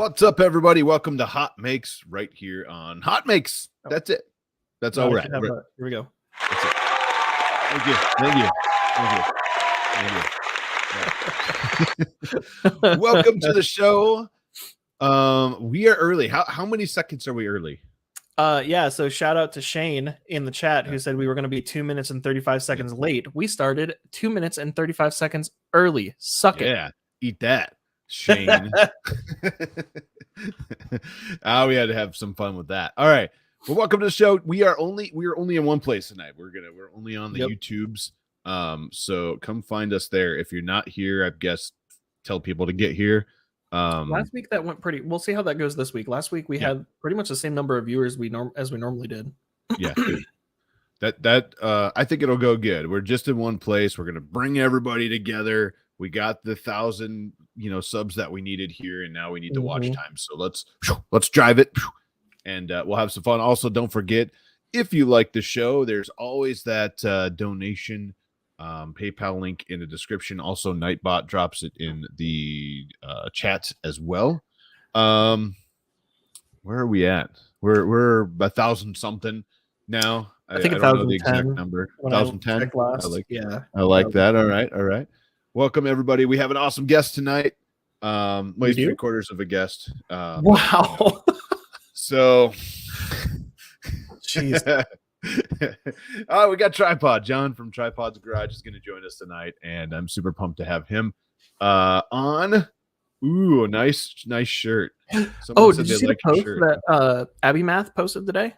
What's up, everybody? Welcome to Hot Makes right here on Hot Makes. That's it. That's all right. Here we go. That's it. Thank you. Welcome to the show. We are early. How many seconds are we early? Yeah, so shout out to Shane in the chat who said we were going to be 2 minutes and 35 seconds late. We started 2 minutes and 35 seconds early. Suck it. Yeah, eat that, Shane. We had to have some fun with that. All right. Well, welcome to the show. We are only in one place tonight. We're only on the YouTubes. So come find us there. If you're not here, I guess tell people to get here. Last week that went pretty. We'll see how that goes this week. Last week we had pretty much the same number of viewers as we normally did. Yeah, that I think it'll go good. We're just in one place. We're gonna bring everybody together. We got the 1,000 subs that we needed here, and now we need the watch time. So let's drive it, and we'll have some fun. Also, don't forget, if you like the show, there's always that donation PayPal link in the description. Also, Nightbot drops it in the chat as well. Where are we at? We're 1,000 something now. I think I don't know the exact number. 1,010. I like that. All right. Welcome, everybody. We have an awesome guest tonight. At least 3/4 of a guest. Wow. So, jeez. We got Tripod. John from Tripod's Garage is going to join us tonight, and I'm super pumped to have him on. Ooh, a nice shirt. Someone did you see the post that Abby Math posted today?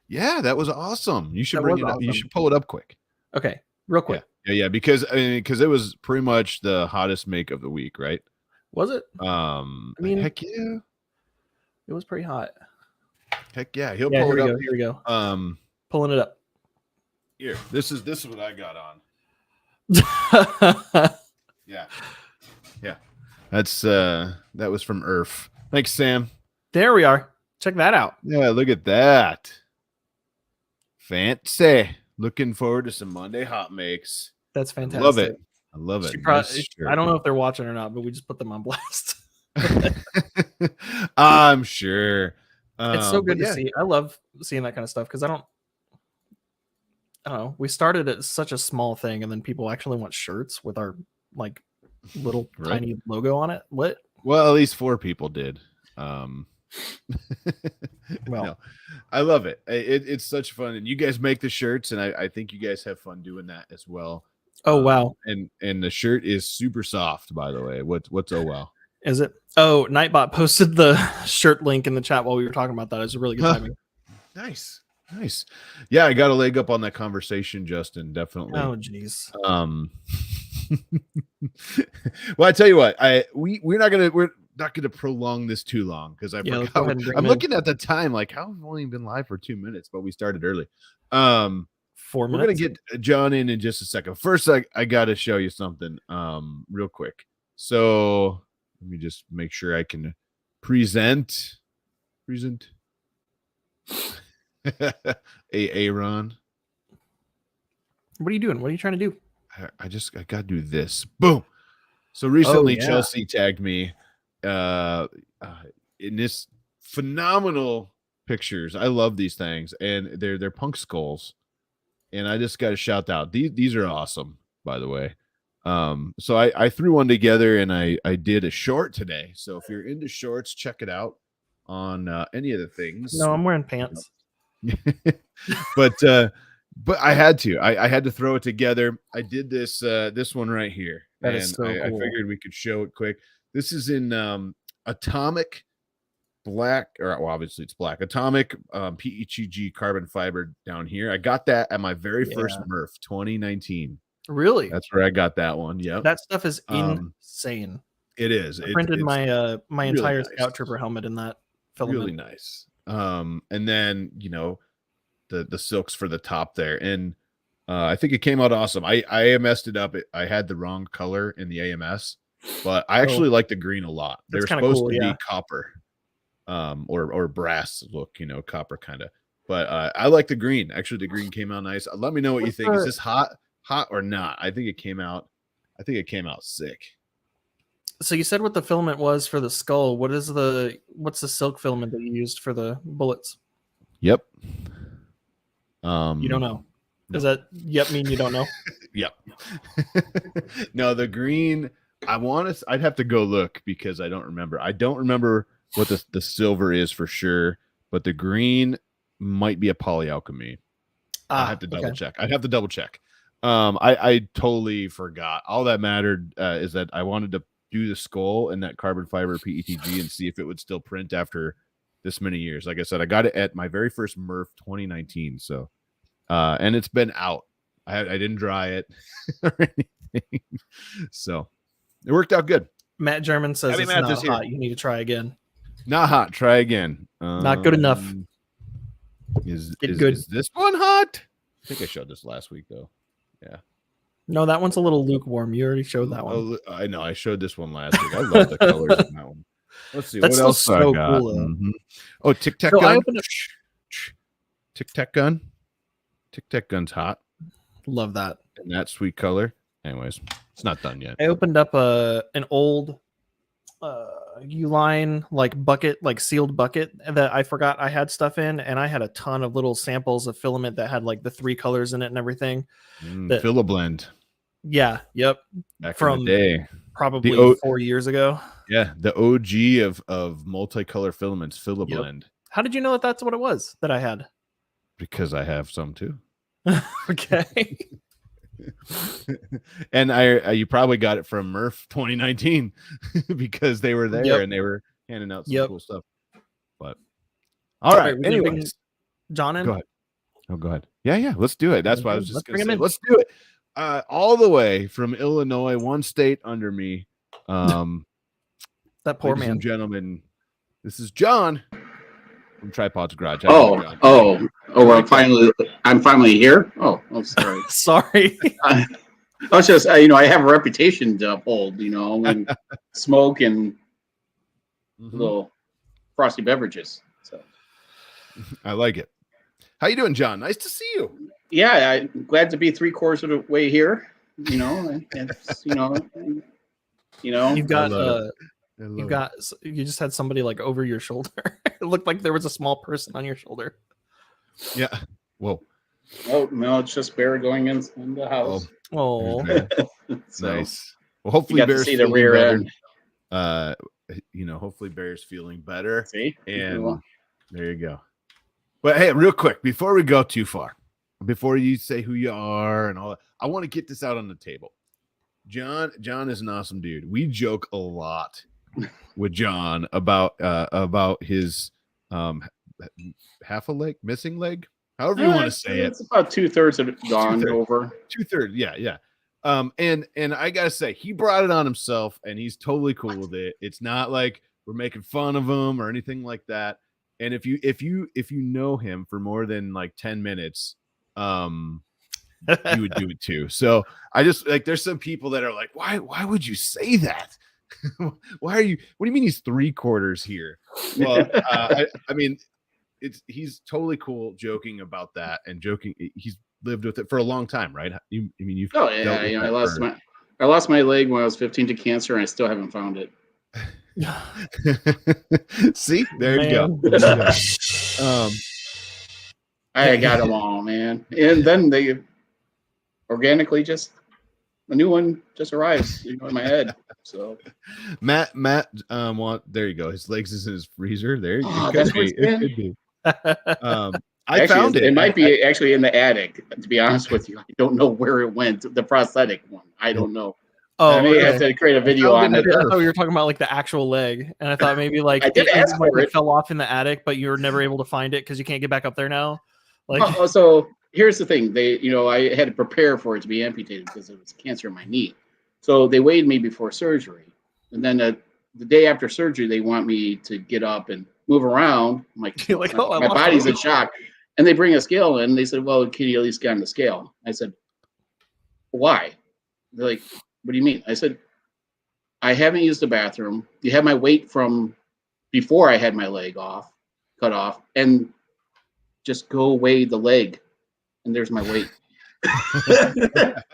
Yeah, that was awesome. You should bring it up. You should pull it up quick. Okay, real quick. Yeah, because it was pretty much the hottest make of the week, right? Was it? I mean, heck yeah, it was pretty hot. Heck yeah, he'll pull it up. Here we go. Pulling it up. Here, this is what I got on. Yeah. That's that was from Earth. Thanks, Sam. There we are. Check that out. Yeah, look at that. Fancy. Looking forward to some Monday hot makes. That's fantastic. I love it. I don't know if they're watching or not, but we just put them on blast. I'm sure. It's so good to see. I love seeing that kind of stuff because I don't know. We started at such a small thing, and then people actually want shirts with our little tiny logo on it. What? Well, at least 4 people did. Well, I love it. It's such fun, and you guys make the shirts, and I think you guys have fun doing that as well. Oh wow! And the shirt is super soft, by the way. What's oh wow? Is it? Oh, Nightbot posted the shirt link in the chat while we were talking about that. It was a really good timing. Nice. Yeah, I got a leg up on that conversation, Justin. Definitely. Oh, jeez. Well, I tell you what, we're not gonna prolong this too long because I'm looking at the time, how have we only been live for 2 minutes, but we started early. 4 minutes. We're gonna get John in just a second. First, I gotta show you something real quick. So let me just make sure I can present. Aaron. What are you doing? What are you trying to do? I gotta do this. Boom. So recently Chelsea tagged me in this phenomenal pictures. I love these things, and they're punk skulls, and I just got to shout out. These are awesome, by the way. So I threw one together, and I did a short today. So if you're into shorts, check it out on any of the things. No, I'm wearing pants. But I had to throw it together. I did this one right here. That is so cool. I figured we could show it quick. This is in atomic black, or obviously it's black. Atomic PETG carbon fiber down here. I got that at my very first Murph 2019. Really? That's where I got that one. Yeah. That stuff is insane. It is. I printed my really entire nice. Scout Trooper helmet in that filament. Really nice. And then the silks for the top there, and I think it came out awesome. I AMS'd it up. I had the wrong color in the AMS, but I actually like the green a lot. They're supposed to be copper, or brass look, copper kind of. But I like the green. Actually, the green came out nice. Let me know what you think. Is this hot or not? I think it came out sick. So you said what the filament was for the skull. What's the silk filament that you used for the bullets? Yep. You don't know. Does that yep mean you don't know? Yep. No, the green. I'd have to go look because I don't remember. I don't remember what the silver is for sure, but the green might be a polyalchemy. I have to double check. I'd have to double check. I totally forgot. All that mattered is that I wanted to do the skull in that carbon fiber PETG and see if it would still print after this many years. Like I said, I got it at my very first Murph 2019. So, and it's been out. I didn't dry it or anything. So it worked out good. Matt German says it's not hot. You need to try again. Not hot. Try again. Not good enough. Is this one hot? I think I showed this last week though. Yeah. No, that one's a little lukewarm. You already showed that one. Oh, I know. I showed this one last week. I love the colors in that one. Let's see. That's what else so I got? cool. Mm-hmm. Oh, Tic Tac gun. Tic Tac gun. Tic Tac gun's hot. Love that. And that sweet color. Anyways, it's not done yet. I opened up an old Uline bucket, sealed bucket that I forgot I had stuff in, and I had a ton of little samples of filament that had the 3 colors in it and everything. Filablend. Yeah. Yep. Back from in the day, probably 4 years ago. Yeah, the OG of multicolor filaments, Filablend. Yep. How did you know that that's what it was that I had? Because I have some too. Okay. And you probably got it from Murph 2019 because they were there and they were handing out some cool stuff. But all right, anyways, John in? Go ahead. Oh, go ahead. Yeah, let's do it. That's what I was just going to say. Let's do it. All the way from Illinois, one state under me. That poor man. And gentlemen, this is John from Tripod's Garage. I'm finally here. Oh, I'm sorry. Sorry. I was just, I have a reputation to uphold, and smoke and little frosty beverages. So I like it. How you doing, John? Nice to see you. Yeah, I'm glad to be 3/4 of the way here. You just had somebody over your shoulder. It looked like there was a small person on your shoulder. Yeah. Whoa. Oh no, it's just Bear going in the house. Oh. So, nice. Well, hopefully Bear's see the rear end. Hopefully Bear's feeling better. See? And there you go. But hey, real quick, before we go too far, before you say who you are and all that, I want to get this out on the table. John is an awesome dude. We joke a lot with John about his half a leg, missing leg, however you want to say it. It's about 2/3 of it gone over. 2/3, yeah. And I gotta say, he brought it on himself, and he's totally cool with it. It's not like we're making fun of him or anything like that. And if you know him for more than 10 minutes, you would do it too. So I just there's some people that are like, why would you say that? Why are you? What do you mean he's 3/4 here? Well, I mean, he's totally cool joking about that and joking. He's lived with it for a long time, right? You've I lost my leg when I was 15 to cancer, and I still haven't found it. See, there you go. I got them all, man. And then they organically a new one just arrives in my head. So Matt there you go. His legs is in his freezer. There you go. It could be. I found it. It might be actually in the attic, to be honest with you. I don't know where it went. The prosthetic one. I don't know. Oh, I may have to create a video on it. I thought you were talking about the actual leg, and I thought maybe I did ask for it. Fell off in the attic, but you were never able to find it because you can't get back up there now. So here's the thing. I had to prepare for it to be amputated because it was cancer in my knee. So they weighed me before surgery, and then the day after surgery, they want me to get up and move around. I'm like, my body's in shock. And they bring a scale in. And they said, well, can you at least get on the scale? I said, why? They're like, what do you mean? I said, I haven't used the bathroom. You have my weight from before I had my leg cut off, and just go weigh the leg. And there's my weight.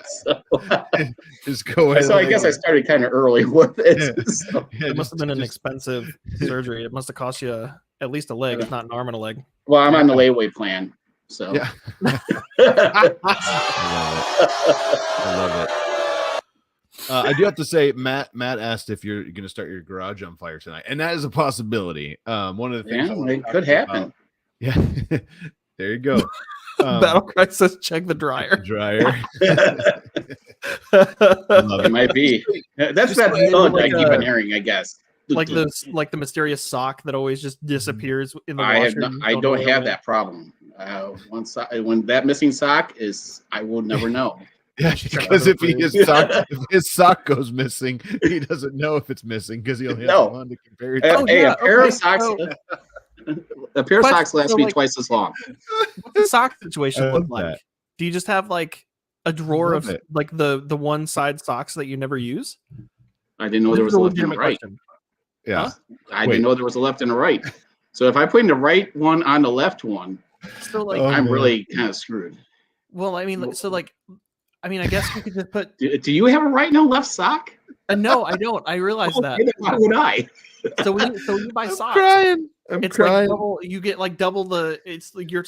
So, Just go ahead. so I guess I started kind of early with it. Yeah. So, Yeah, It must have been an just- expensive surgery. It must have cost you at least a leg, if not an arm and a leg. well, I'm on the layaway plan. So Yeah. I I love it. I do have to say, Matt asked if you're going to start your garage on fire tonight, and that is a possibility. One of the things I wanna it talk could to you happen. about- Yeah, there you go. Battle Cry says check the dryer. Dryer. I love It might be. That's that like- thud like I keep a- on hearing, I guess. like the mysterious sock that always just disappears in the I washer. don't have that problem. When that missing sock is, I will never know. Yeah, because if his sock goes missing, he doesn't know if it's missing because he'll have No. one to compare it to. Oh, Hey, yeah, a pair okay, of socks. so- A pair of But- socks lasts so, me like- twice as long. What's the sock situation I look love like? that. Do you just have like a drawer love of it. like the one side socks that you never use? I didn't know there This was is a a left and a legitimate right. question. Yeah. I Wait. didn't know there was a left and a right. So if I put in the right one on the left one, So like, Oh, I'm man. really kind of screwed. well, I mean, so like, I mean, I guess you could just put. Do you have a right and a left sock? No, I don't. I realize that. Okay, then why would I? So when you buy socks, crying. it's like double. You get like double the. It's like your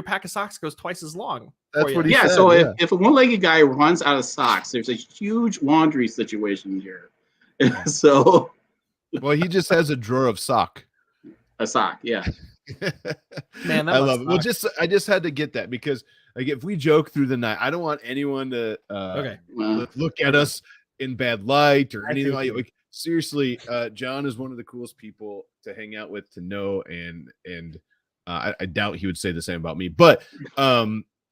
pack of socks goes twice as long. That's for you. what he Yeah, said, so yeah. if a one-legged guy runs out of socks, there's a huge laundry situation here. So Well, he just has a drawer of sock. a sock, yeah. Man, that I must love it. Well, suck. I just had to get that because like if we joke through the night, I don't want anyone to Okay. look at us in bad light or I anything see. like seriously, John is one of the coolest people to hang out with, to know, and I doubt he would say the same about me, but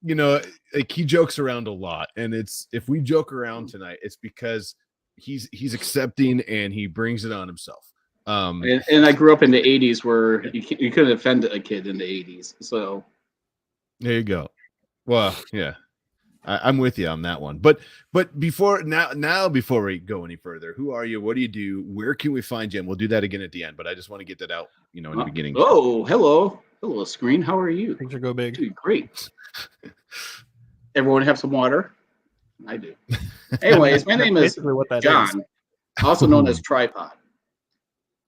you know, like he jokes around a lot, and it's if we joke around tonight, it's because he's accepting and he brings it on himself. And I grew up in the 80s where you couldn't offend a kid in the 80s. So There you go. Well, yeah, I'm with you on that one. But before we go any further, who are you? What do you do? Where can we find you? And we'll do that again at the end. But I just want to get that out, you know, in the beginning. Oh, hello, screen. How are you? Picture go big. Dude, great. Everyone have some water? I do. Anyways, my name is Basically what that is. John, also known as Tripod.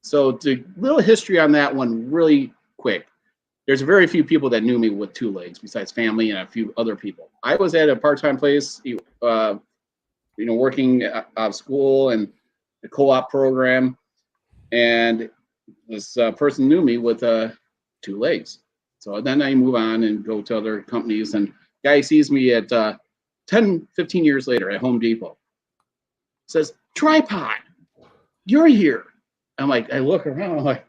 So the little history on that one really quick. There's very few people that knew me with two legs besides family and a few other people. I was at a part-time place, working out of school and the co-op program. And this person knew me with two legs. So then I move on and go to other companies, and guy sees me at 10, 15 years later at Home Depot. Says, Tripod, you're here. I'm like, I look around, I'm like,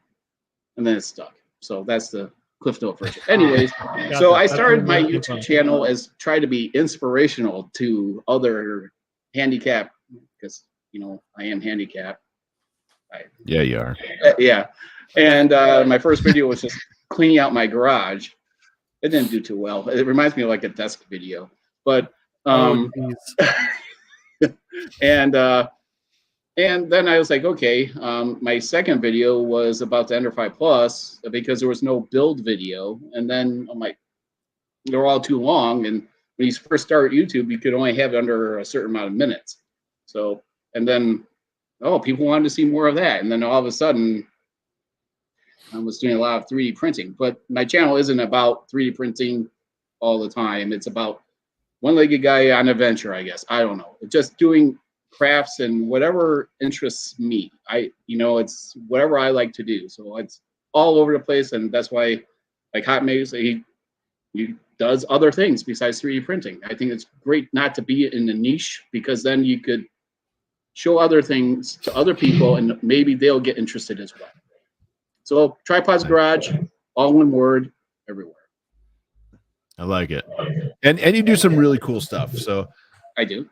and then it's stuck. So that's the Cliff Note version. Anyways, so I started my YouTube channel as try to be inspirational to other handicapped, because, I am handicapped. Yeah, you are. Yeah. And my first video was just cleaning out my garage. It didn't do too well. It reminds me of like a desk video. But and then I was like, okay, my second video was about the Ender 5 Plus because there was no build video. And then I'm like, they're all too long. And when you first start YouTube, you could only have it under a certain amount of minutes. So, and then, people wanted to see more of that. And then all of a sudden, I was doing a lot of 3D printing. But my channel isn't about 3D printing all the time. It's about one-legged guy on a venture, I guess. I don't know. Just doing crafts and whatever interests me. It's whatever I like to do. So it's all over the place, and that's why, like HotMakes, he does other things besides 3D printing. I think it's great not to be in the niche, because then you could show other things to other people, and maybe they'll get interested as well. So Tripod's Garage, all one word, everywhere. I like it, and you do some really cool stuff. So I do.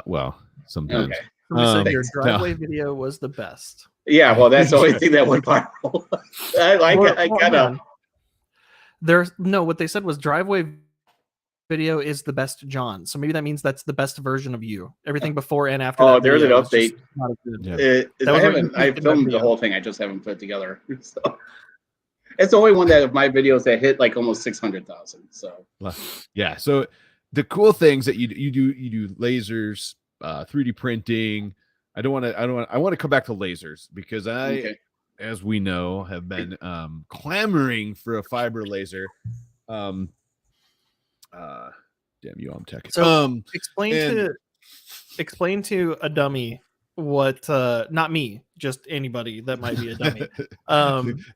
Well, sometimes. Okay. Somebody said your Thanks. driveway video was the best. Yeah, well, that's the only thing that went viral. What they said was driveway video is the best John. So maybe that means that's the best version of you. Everything before and after. Oh, that there's an video is just update. not as good. Yeah. I filmed the whole thing. I just haven't put it together. So it's the only one that of my videos that hit like almost 600,000. So Yeah. So the cool things that you do lasers, 3D printing. I want to come back to lasers because as we know, have been clamoring for a fiber laser. Damn you, I'm tech. So explain to a dummy what not me, just anybody that might be a dummy.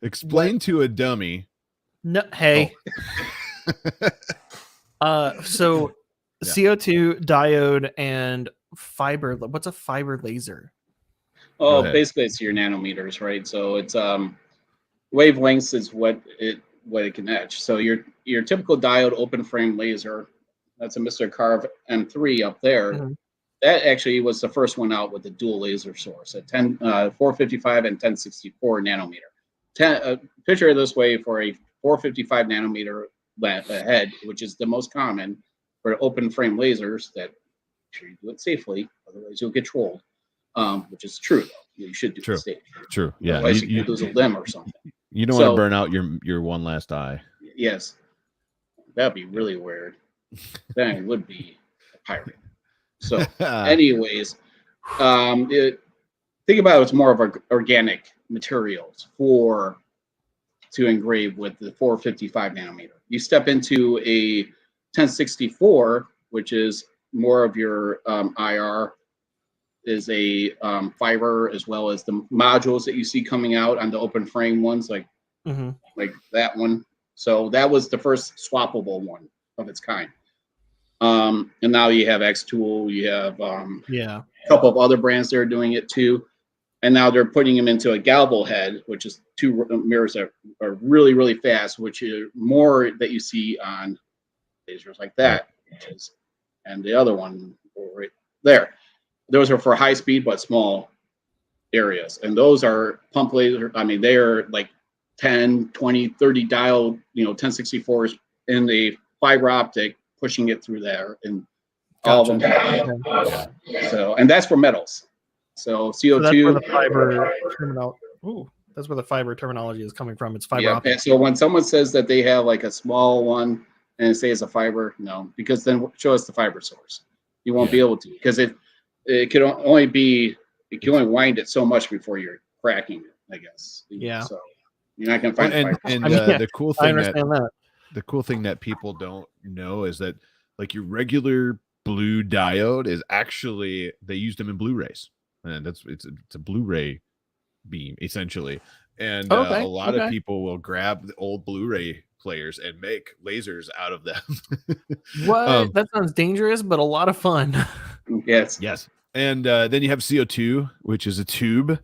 Explain to a dummy. No, hey. So CO2 diode and fiber. What's a fiber laser? Oh, basically it's your nanometers, right? So it's wavelengths is what it can etch. So your typical diode open frame laser, that's a Mr. Carve M3 up there. Mm-hmm. That actually was the first one out with the dual laser source at 455 and 1064 nanometer. Picture it this way for a 455 nanometer head, which is the most common for open frame lasers. That sure you do it safely, otherwise you'll get trolled. Which is true though. You should do it safe. True. Yeah. Otherwise you could lose a limb or something. You don't want to burn out your one last eye. Yes. That'd be really weird. Then it would be a pirate. So anyways, think about it's more of organic materials to engrave with the 455 nanometer. You step into a 1064, which is more of your IR, is a fiber, as well as the modules that you see coming out on the open frame ones, like that one. So that was the first swappable one of its kind. And now you have X-Tool, you have a couple of other brands that are doing it too. And now they're putting them into a Galvo head, which is two mirrors that are really, really fast, which is more that you see on lasers like that. And the other one right there. Those are for high speed but small areas. And those are pump laser. I mean, they are like 10, 20, 30 dial, 1064s in the fiber optic, pushing it through there, and all of them. So, and that's for metals. So CO2. So that's where the fiber that's where the fiber terminology is coming from. It's fiber optic. And so when someone says that they have like a small one and say it's a fiber, no, because then show us the fiber source. You won't be able to, because it can only wind it so much before you're cracking it, I guess. Yeah. So you're not gonna find fiber. And the cool thing the cool thing that people don't know is that like your regular blue diode is actually, they used them in Blu-rays, and it's a Blu-ray beam essentially. And a lot of people will grab the old Blu-ray players and make lasers out of them. What? That sounds dangerous, but a lot of fun. Yes. And then you have CO2, which is a tube,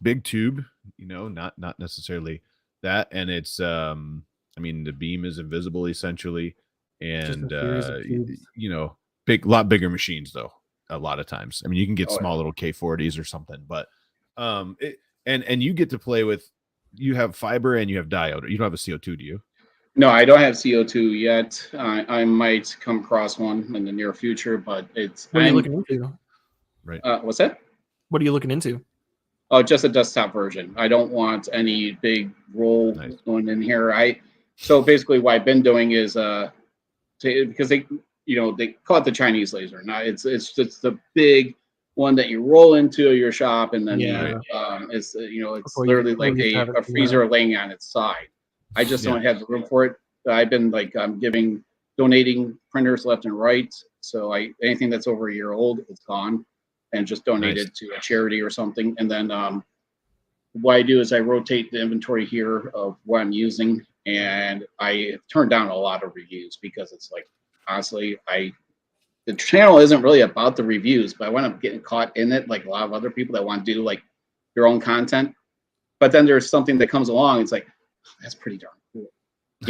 big tube, not necessarily that. And it's the beam is invisible essentially, and lot bigger machines though. A lot of times, you can get small little K40s or something, but and you get to play with. You have fiber and you have diode. You don't have a CO2, do you? No, I don't have CO2 yet. I might come across one in the near future, but it's. What are you looking into? Right. What's that? What are you looking into? Oh, just a desktop version. I don't want any big roll going in here. So basically, what I've been doing is because they call it the Chinese laser. Now it's the big one that you roll into your shop, and then it's literally like a freezer laying on its side. I just don't have the room for it. I've been donating printers left and right. So anything that's over a year old, it's gone, and just donated to a charity or something. And then what I do is I rotate the inventory here of what I'm using, and I turn down a lot of reviews because it's like, honestly, the channel isn't really about the reviews, but I want to get caught in it like a lot of other people that want to do like their own content. But then there's something that comes along. It's like, that's pretty darn cool.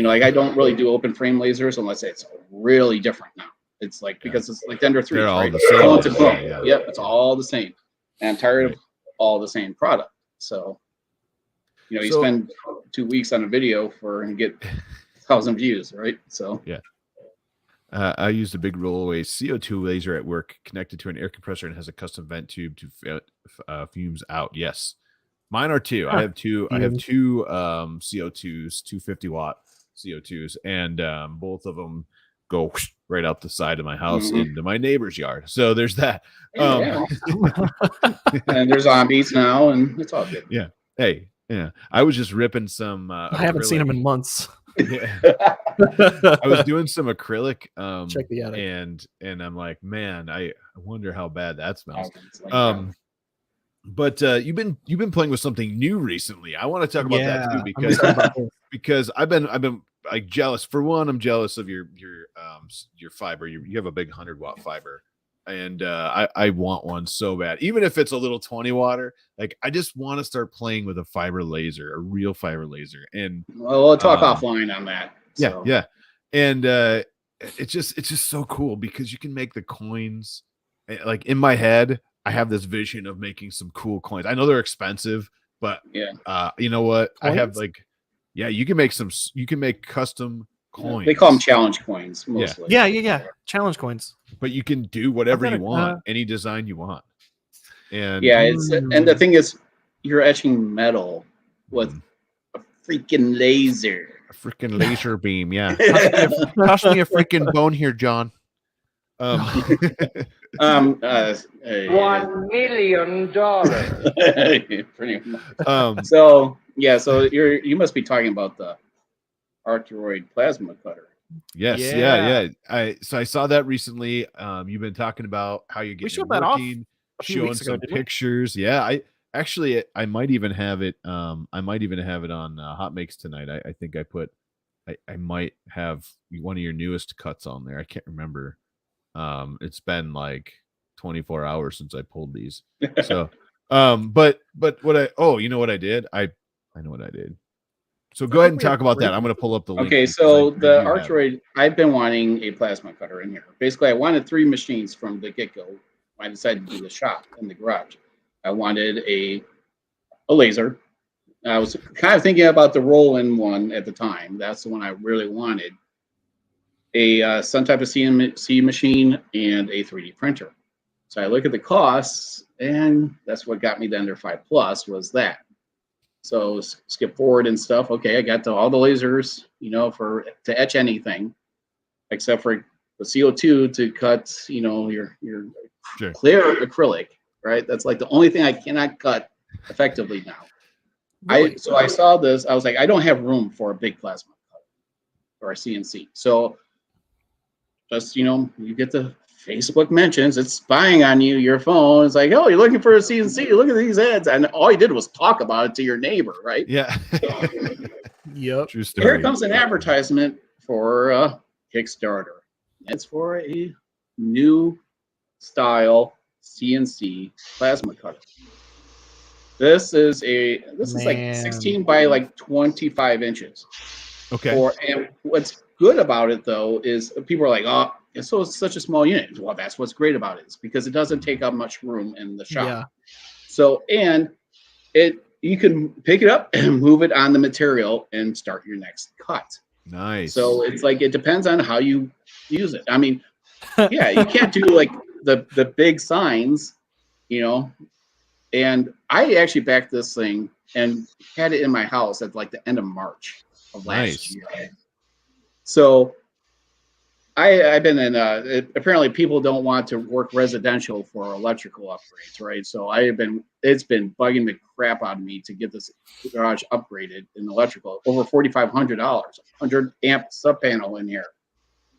I don't really do open frame lasers unless it's really different now. It's like, because it's like Ender 3. They're all the same. Yep, it's all the same. And I'm tired of all the same product. So, you spend 2 weeks on a video and get 1,000 views, right? So, I used a big rollaway CO2 laser at work, connected to an air compressor, and has a custom vent tube to fumes out. Yes, mine are two. I have two. I have two CO2s, 250 watt CO2s, and both of them go right out the side of my house into my neighbor's yard. So there's that. And there's zombies now, and it's all good. Yeah. Hey, yeah. I was just ripping some. I haven't seen them in months. Yeah. I was doing some acrylic. Check the attic. And I'm like, man, I wonder how bad that smells. But you've been playing with something new recently. I want to talk about that too, because I've been like jealous. For one, I'm jealous of your fiber. You have a big 100-watt fiber, and I want one so bad. Even if it's a little 20-watter, like I just want to start playing with a fiber laser, a real fiber laser. And we'll talk offline on that. So. Yeah. And it's just so cool because you can make the coins. Like in my head, I have this vision of making some cool coins. I know they're expensive, but you know what? Coins? I have you can make custom coins. They call them challenge coins mostly. Yeah. Challenge coins. But you can do whatever you want, any design you want. And and the thing is, you're etching metal with a freaking laser. A freaking laser beam, yeah. Toss me a freaking bone here, John. $1 million. Pretty much. So you must be talking about the Arctoroid plasma cutter. Yes, yeah. I saw that recently. You've been talking about how you get working, showing some pictures. Yeah, I might even have it. I might even have it on HotMakes tonight. I think I might have one of your newest cuts on there. I can't remember. It's been like 24 hours since I pulled these. So, but you know what I did? I know what I did. So go ahead and talk about that. I'm going to pull up the link. Okay, so the Arctoroid, I've been wanting a plasma cutter in here. Basically, I wanted 3 machines from the get-go. I decided to do the shop in the garage. I wanted a laser. I was kind of thinking about the roll-in one at the time. That's the one I really wanted. Some type of CNC machine and a 3D printer. So I look at the costs, and that's what got me the Under 5 Plus was that. So skip forward and stuff. Okay, I got all the lasers, to etch anything, except for the CO2 to cut, your clear acrylic, right? That's like the only thing I cannot cut effectively now. Really? So I saw this. I was like, I don't have room for a big plasma cutter or a CNC. So just, you get the Facebook mentions, it's spying on you, your phone. It's like, oh, you're looking for a CNC. Look at these ads. And all you did was talk about it to your neighbor, right? Yeah. Yep. True story. Here comes an advertisement for Kickstarter. It's for a new style CNC plasma cutter. This is like 16 by like 25 inches. Okay. And what's good about it though is people are like, oh, it's such a small unit. Well, that's what's great about it, is because it doesn't take up much room in the shop. Yeah. So, and you can pick it up and move it on the material and start your next cut. Nice. So it's like, it depends on how you use it. I mean, yeah, you can't do like the big signs, and I actually backed this thing and had it in my house at like the end of March of last year. So I've been in apparently people don't want to work residential for electrical upgrades, right? So it's been bugging the crap out of me to get this garage upgraded in electrical. Over $4,500, 100 amp sub panel in here,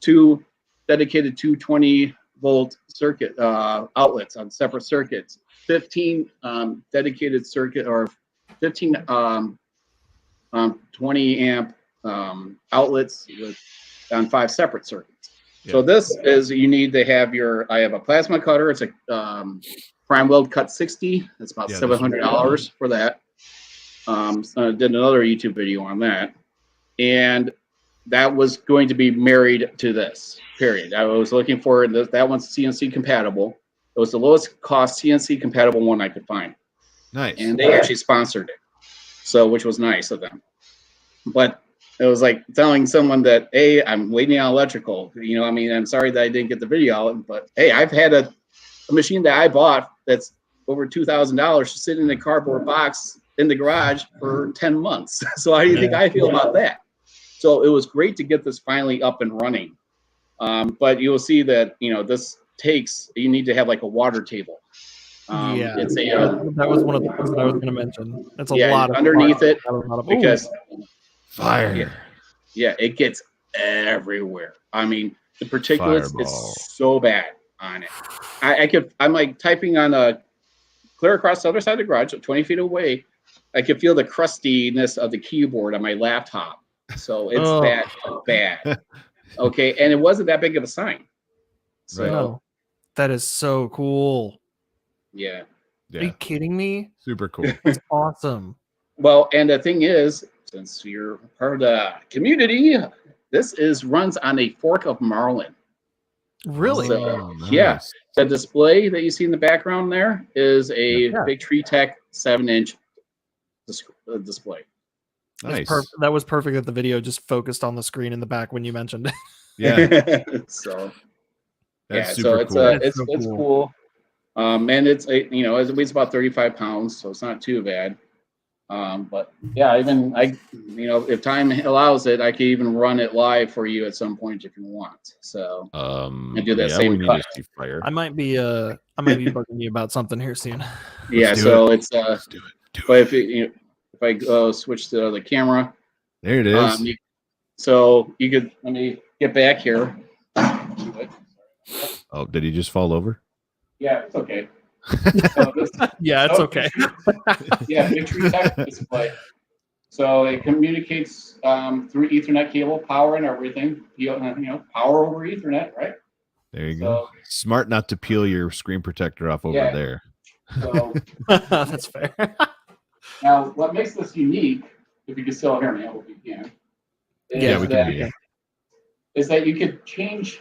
2 dedicated 220-volt circuit outlets on separate circuits, 15 dedicated circuit or 15 20 amp outlets on 5 separate circuits. Yeah. So this is, you need to have I have a plasma cutter. It's a prime weld cut 60. It's about $700 for that. So I did another YouTube video on that. And that was going to be married to this, period. I was looking for that one's CNC compatible. It was the lowest cost CNC compatible one I could find. Nice. And they actually sponsored it. So, which was nice of them. But it was like telling someone that, hey, I'm waiting on electrical. I'm sorry that I didn't get the video out, but hey, I've had a machine that I bought that's over $2,000 sitting in a cardboard box in the garage for 10 months. So how do you think I feel about that? So it was great to get this finally up and running. But you'll see that this takes. You need to have like a water table. Yeah, it's that was one of the things that I was going to mention. It's a lot of underneath fire. it because fire. Yeah, it gets everywhere. I mean, the particulates is so bad on it. I'm like typing on a clear across the other side of the garage, 20 feet away. I could feel the crustiness of the keyboard on my laptop. So it's that bad. Okay, and it wasn't that big of a sign. So no, that is so cool. Yeah. Are you kidding me? Super cool. That's awesome. Well, and the thing is, since you're part of the community, this runs on a fork of Marlin. Really? So, yeah. The display that you see in the background there is a Big Tree Tech 7-inch display. Nice. That was perfect that the video just focused on the screen in the back when you mentioned it. Yeah. So that's super cool. It's cool. And it's it weighs about 35 pounds, so it's not too bad. But yeah, if time allows it, I can even run it live for you at some point if you want. So and do that same cut. I might be bugging you about something here soon. Yeah, so it's Let's do it. But if I go switch to the camera, there it is. So you could let me get back here. Oh, did he just fall over? Yeah, it's okay. Yeah, it's okay. Yeah, Big Tree Tech display. So it communicates through Ethernet cable, power and everything. Power over Ethernet, right? There you go. Smart not to peel your screen protector off over there. So that's fair. Now, what makes this unique, if you can still hear me, I hope you can. We can hear you. Is that you could change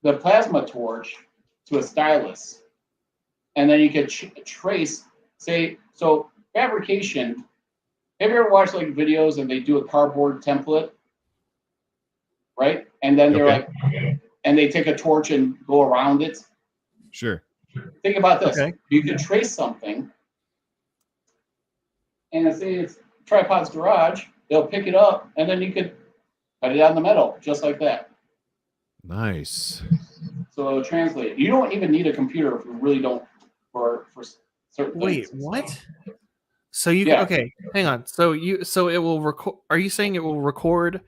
the plasma torch to a stylus, and then you could trace, fabrication. Have you ever watched like videos and they do a cardboard template, right? And then they're and they take a torch and go around it. Sure. Think about this. Okay. You could trace something, and say it's Tripod's garage. They'll pick it up, and then you could cut it on the metal, just like that. Nice. So it'll translate it. You don't even need a computer if you really don't for certain things. Wait, what? So okay, hang on. So it will record. Are you saying it will record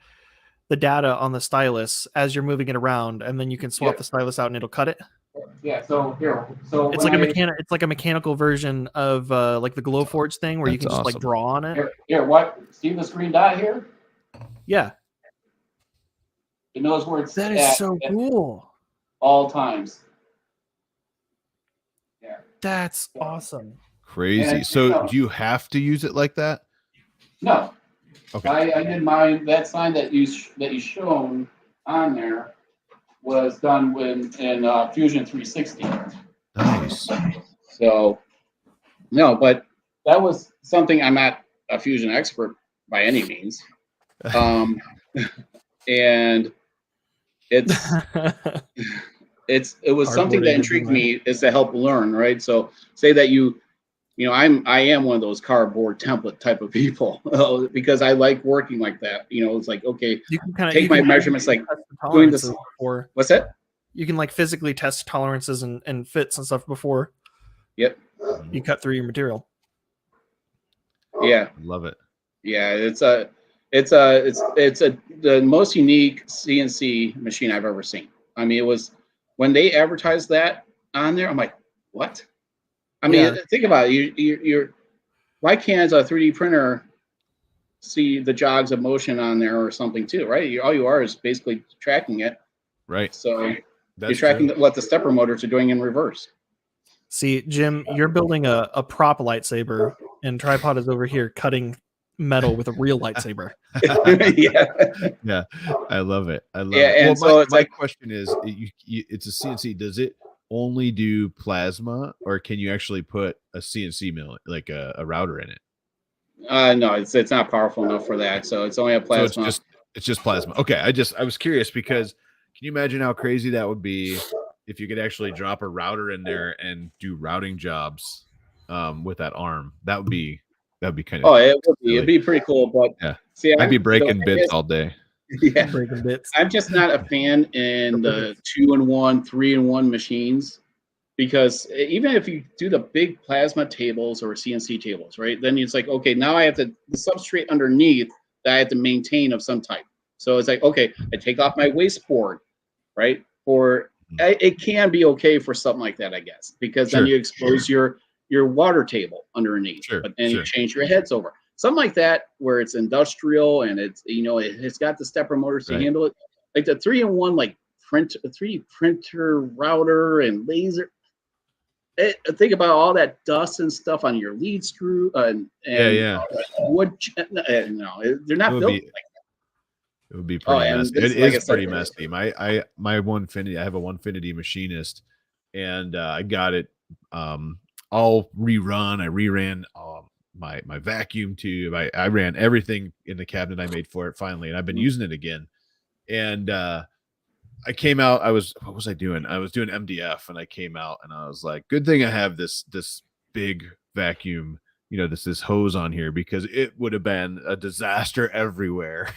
the data on the stylus as you're moving it around, and then you can swap the stylus out and it'll cut it? Yeah. So here, it's like It's like a mechanical version of like the Glowforge thing where you can just like draw on it. Here, what? See the screen dot here? Yeah. It knows where it's. That is so cool. All times. Yeah. That's awesome. Crazy. So do you have to use it like that? No. Okay. I did mine. That sign that you shown on there was done in Fusion 360. Nice. So no, but that was something. I'm not a Fusion expert by any means. And it was something that intrigued me is to help learn, right? So say that I am one of those cardboard template type of people because I like working like that. It's like, okay, you can take my measurements, like doing this. What's that? You can like physically test tolerances and fits and stuff before. Yep. You cut through your material. Yeah. Love it. Yeah, it's the most unique CNC machine I've ever seen. I mean, it was when they advertised that on there, I'm like, what? I mean, think about it. You're why can't a 3D printer see the jogs of motion on there or something too, right? All you are is basically tracking it. Right. So you're tracking what the stepper motors are doing in reverse. See, Jim, you're building a prop lightsaber, and Tripod is over here cutting metal with a real lightsaber. Yeah, I love it. I love it. And well, so my question is, it's a CNC. Does it only do plasma, or can you actually put a CNC mill, like a router in it? No, it's not powerful enough for that. So it's only a plasma. So it's just plasma. Okay, I was curious because can you imagine how crazy that would be if you could actually drop a router in there and do routing jobs with that arm? That'd be kind of. Oh, it would be. It'd be pretty cool. But yeah, I'd be breaking bits all day. Yeah. Breaking bits. I'm just not a fan in the 2-in-1, 3-in-1 machines, because even if you do the big plasma tables or CNC tables, right? Then it's like, okay, now I have the substrate underneath that I have to maintain of some type. So it's like, okay, I take off my waste board, right? It can be okay for something like that, I guess, because then you expose your water table underneath, you change your heads over. Something like that where it's industrial and it's it's got the stepper motors to handle it, like the 3-in-1 like 3D printer router and laser. Think about all that dust and stuff on your lead screw and wood. No, they're not built like that. It would be pretty messy. It is pretty messy. My Onefinity, I have a Onefinity machinist, and I got it all rerun. I reran my vacuum tube. I ran everything in the cabinet I made for it finally, and I've been using it again. And I came out. What was I doing? I was doing MDF, and I came out, and I was like, "Good thing I have this big vacuum, this hose on here, because it would have been a disaster everywhere."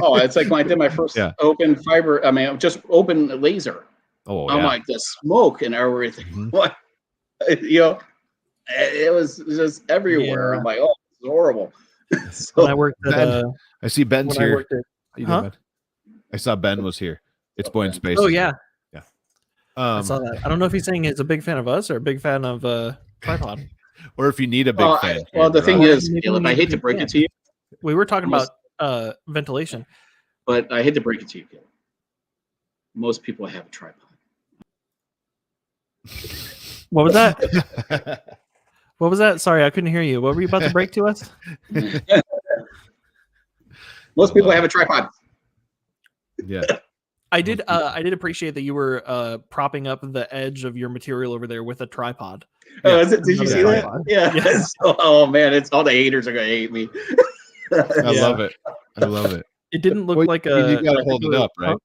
Oh, it's like when I did my first open fiber. I mean, just open laser. Oh, I'm like the smoke and everything. What, it was just everywhere. I'm like, oh, it's horrible. So when I worked at, I see Ben's here. I saw Ben was here. It's Boy in Space. Oh yeah. I saw that. I don't know if he's saying he's a big fan of us or a big fan of tripod. Or if you need a big fan. The thing is, Caleb, I hate to break it to you. We were talking about ventilation. But I hate to break it to you, Caleb. Most people have a tripod. What was that? What was that? Sorry, I couldn't hear you. What were you about to break to us? Most people have a tripod. Yeah. I did appreciate that you were propping up the edge of your material over there with a tripod. Oh, did you see that? Yeah. Oh man, it's all the haters are gonna hate me. I love it. I love it. It didn't look like a. You gotta hold it up, right?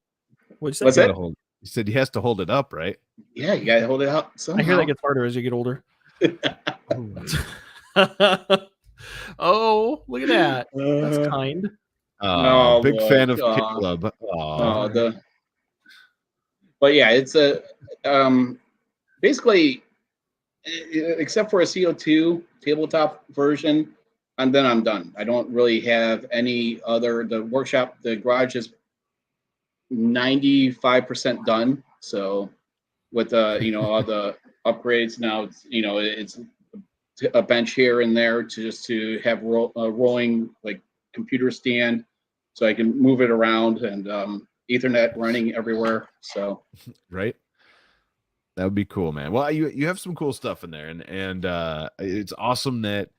What'd you say? What's that? You said he has to hold it up, right? Yeah, you gotta hold it up. Somehow. I hear that gets harder as you get older. Oh, look at that. That's kind. Big fan of Kid Club. But yeah, it's a basically, except for a CO2 tabletop version, and then I'm done. I don't really have any other. The workshop, the garage is 95% done. So with all the upgrades now, it's a bench here and there to have rolling like computer stand, so I can move it around, and Ethernet running everywhere. So right, that would be cool, man. Well, you have some cool stuff in there, and it's awesome that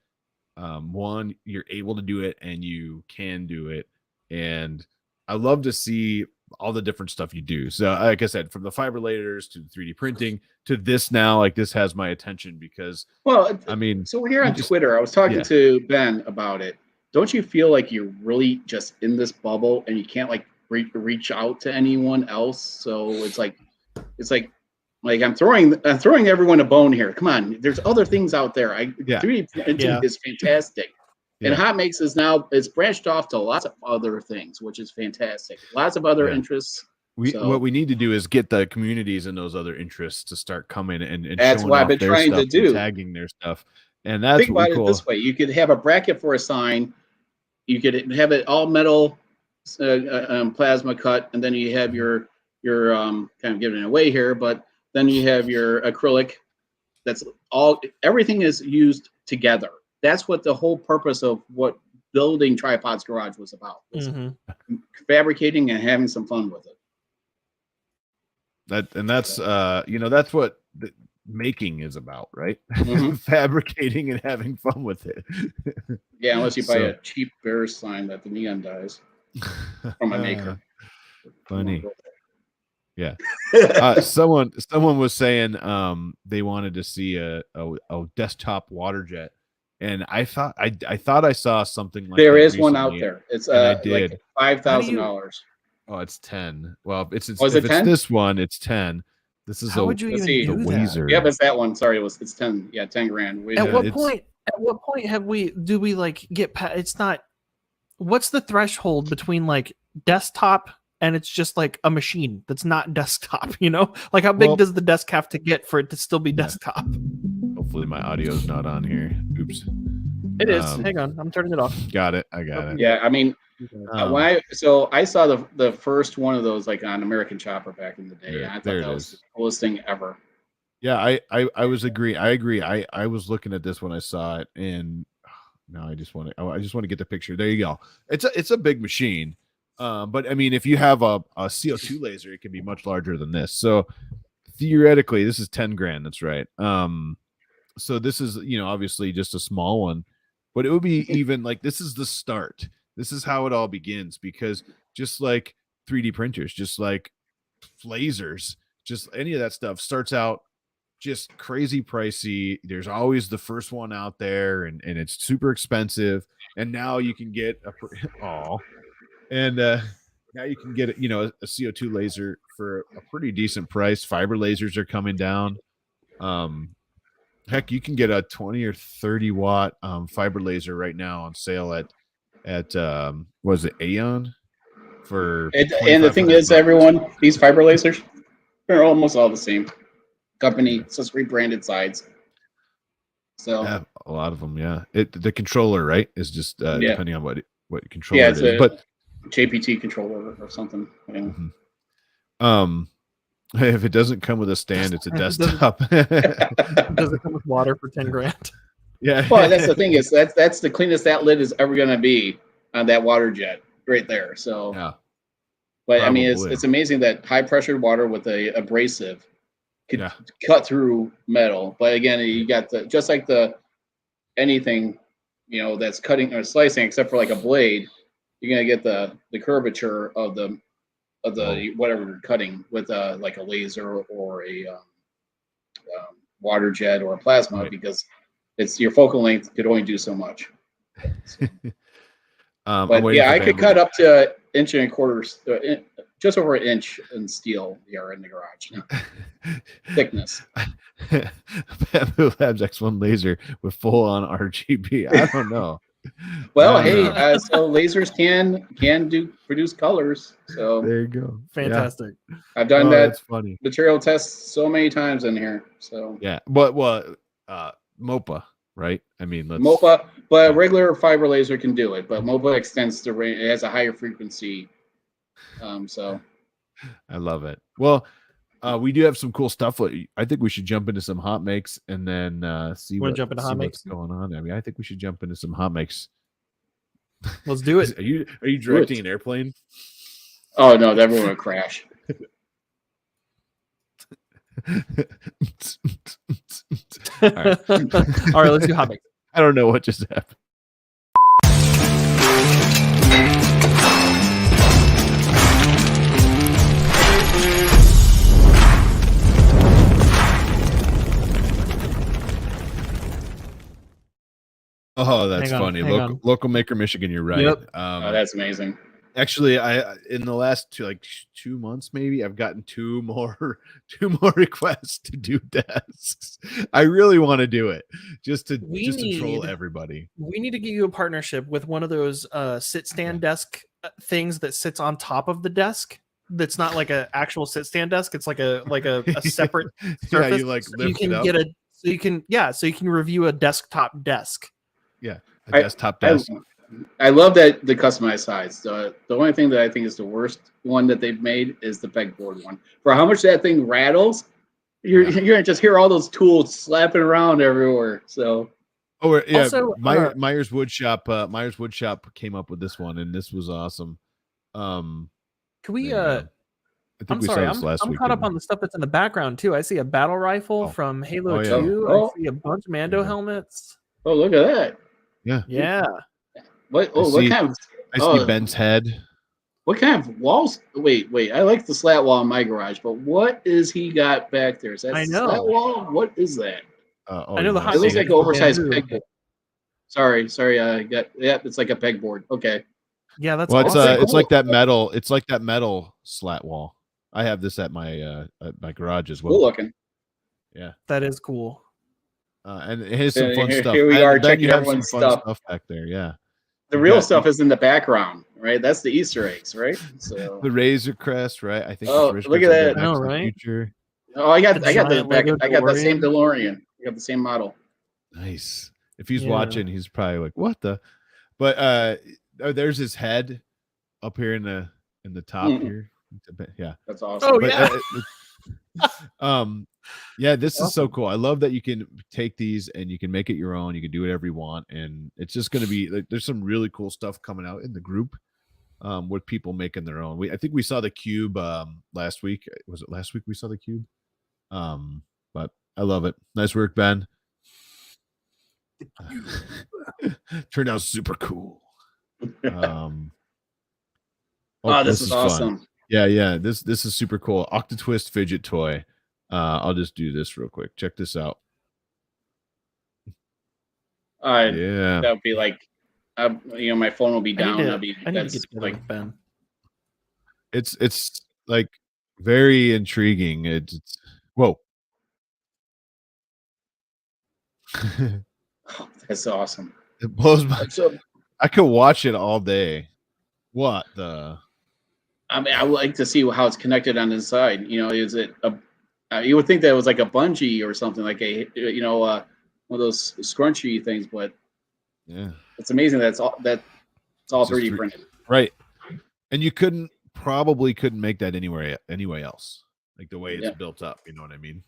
one, you're able to do it and you can do it, and I love to see all the different stuff you do. So like I said, from the fibrilators to the 3D printing to this now, like this has my attention because I mean, so when you're on Twitter, I was talking to Ben about it. Don't you feel like you're really just in this bubble and you can't like reach out to anyone else? So it's like I'm throwing everyone a bone here. Come on, there's other things out there. 3D printing is fantastic. And HotMakes is branched off to lots of other things, which is fantastic. Lots of other interests. What we need to do is get the communities and those other interests to start coming and that's showing what off I've been their trying stuff to do. and tagging their stuff. And that's think about it this way: you could have a bracket for a sign. You could have it all metal, plasma cut, and then you have your kind of giving it away here, but then you have your acrylic. That's all. Everything is used together. That's what the whole purpose of what building Tripod's Garage was about. Was fabricating and having some fun with it. That's that's what the making is about, right? Fabricating and having fun with it. Yeah, unless you buy a cheap Bears sign that the neon dies from a maker. Funny. Yeah. Someone was saying they wanted to see a desktop water jet. And I thought I saw something like there that is recently, one out there. It's I did. like $5,000. Oh, it's 10. Well, it's it 10? It's this one, it's 10. This is How would you even do that? Weezer. Yeah, but it's that one. Sorry, it's 10. Yeah, 10 grand. At what point do we like get past? It's not. What's the threshold between like desktop and it's just like a machine that's not desktop, you know? Like how big does the desk have to get for it to still be desktop? Hopefully my audio's not on here. Oops. It is. Hang on, I'm turning it off. Got it. I got it. Yeah, I mean, I saw the first one of those like on American Chopper back in the day. And I thought that was the coolest thing ever. Yeah, I was agree. I agree. I was looking at this when I saw it, and now I just want to get the picture. There you go. It's a big machine. But I mean, if you have a CO2 laser, it can be much larger than this. So theoretically, this is 10 grand. That's right. So this is, obviously just a small one, but it would be even like, this is the start. This is how it all begins, because just like 3D printers, just like lasers, just any of that stuff starts out just crazy pricey. There's always the first one out there, and it's super expensive. And now you can get now you can get a CO2 laser for a pretty decent price. Fiber lasers are coming down. Heck, you can get a 20 or 30 watt fiber laser right now on sale at was it Aeon for. And the thing is, these fiber lasers, they're almost all the same company. It's just rebranded sides. So yeah, a lot of them, yeah. The controller, right, is just depending on what controller it is, but JPT controller or something. Yeah. Mm-hmm. If it doesn't come with a stand, it's a desktop. Does it come with water for 10 grand? Yeah. Well, that's the thing, is that's the cleanest that lid is ever going to be on that water jet right there. So yeah. But probably. I mean, it's amazing that high pressure water with a abrasive could cut through metal. But again, you got just like anything, that's cutting or slicing, except for like a blade, you're gonna get the curvature of the whatever you're cutting with like a laser or a water jet or a plasma, because it's your focal length could only do so much. So. But yeah, I could cut up to 1.25 inches, just over an inch in steel here in the garage. Thickness. Bamboo Labs X1 laser with full on RGB. I don't know. Well, hey, so lasers can produce colors. So there you go. Fantastic. Yeah. I've done that. That's funny. Material tests so many times in here. So yeah, but MOPA, right? I mean, MOPA, but a regular fiber laser can do it. But MOPA extends the range; it has a higher frequency. So I love it. Well, we do have some cool stuff. I think we should jump into some HotMakes and then see what's going on. I mean, I think we should jump into some HotMakes. Let's do it. Are you directing an airplane? Oh no, that would crash. All right, let's do HotMakes. I don't know what just happened. Oh, that's funny. Local maker Michigan, you're right. Yep. That's amazing. Actually, I in the last 2 months, maybe I've gotten two more requests to do desks. I really want to do it just to troll everybody. We need to get you a partnership with one of those sit stand desk things that sits on top of the desk. That's not like an actual sit stand desk. It's like a separate surface. Yeah, you like lift it up. So you can review a desktop desk. Yeah, a desktop desk. I love that the customized sides. The only thing that I think is the worst one that they've made is the pegboard one. For how much that thing rattles, you're gonna just hear all those tools slapping around everywhere. So, yeah. Also, Myers Woodshop came up with this one, and this was awesome. Can we? I'm sorry, I'm caught up on the stuff that's in the background too. I see a battle rifle from Halo 2. I see a bunch of Mando helmets. Oh, look at that! Yeah. What kind of? I see Ben's head. What kind of walls? Wait. I like the slat wall in my garage, but what is he got back there? Is that slat wall? What is that? I know it looks like an oversized pegboard. Sorry. It's like a pegboard. Okay. Yeah, that's awesome. It's like that metal. It's like that metal slat wall. I have this at my garage as well. Cool looking. Yeah, that is cool. And here's some fun stuff. Here we are checking everyone's stuff back there. Yeah. The real stuff is in the background. right? That's the Easter eggs, right? So The Razor Crest, right? I think. Oh, it's look at Razor that. Crest I know, Back to the right? Future. oh, I got The the giant back. Lego I got the same DeLorean. DeLorean. I got the same model. Nice. If he's Yeah. watching, he's probably like, "What the?" But there's his head up here in the top Mhm. here. Yeah. That's awesome. Oh, But, yeah. yeah, this is so Awesome. cool. I love that you can take these and you can make it your own. You can do whatever you want, and it's just going to be like, there's some really cool stuff coming out in the group with people making their own. I think we saw the cube last week. Was it last week we saw the cube? But I love it. Nice work, Ben. Turned out super cool. This is fun. awesome. Yeah. This is super cool. Octotwist fidget toy. I'll just do this real quick. Check this out. Yeah. That would be like, my phone will be down. I need to get together like with Ben. It's like very intriguing. It's whoa. that's awesome. It blows my. So, I could watch it all day. What the? I mean, I would like to see how it's connected on the inside. Is it you would think that it was like a bungee or something, like one of those scrunchy things, but Yeah, it's amazing that's all It's 3D printed. right? And you probably couldn't make that anywhere else, like the way it's built up. You know what I mean?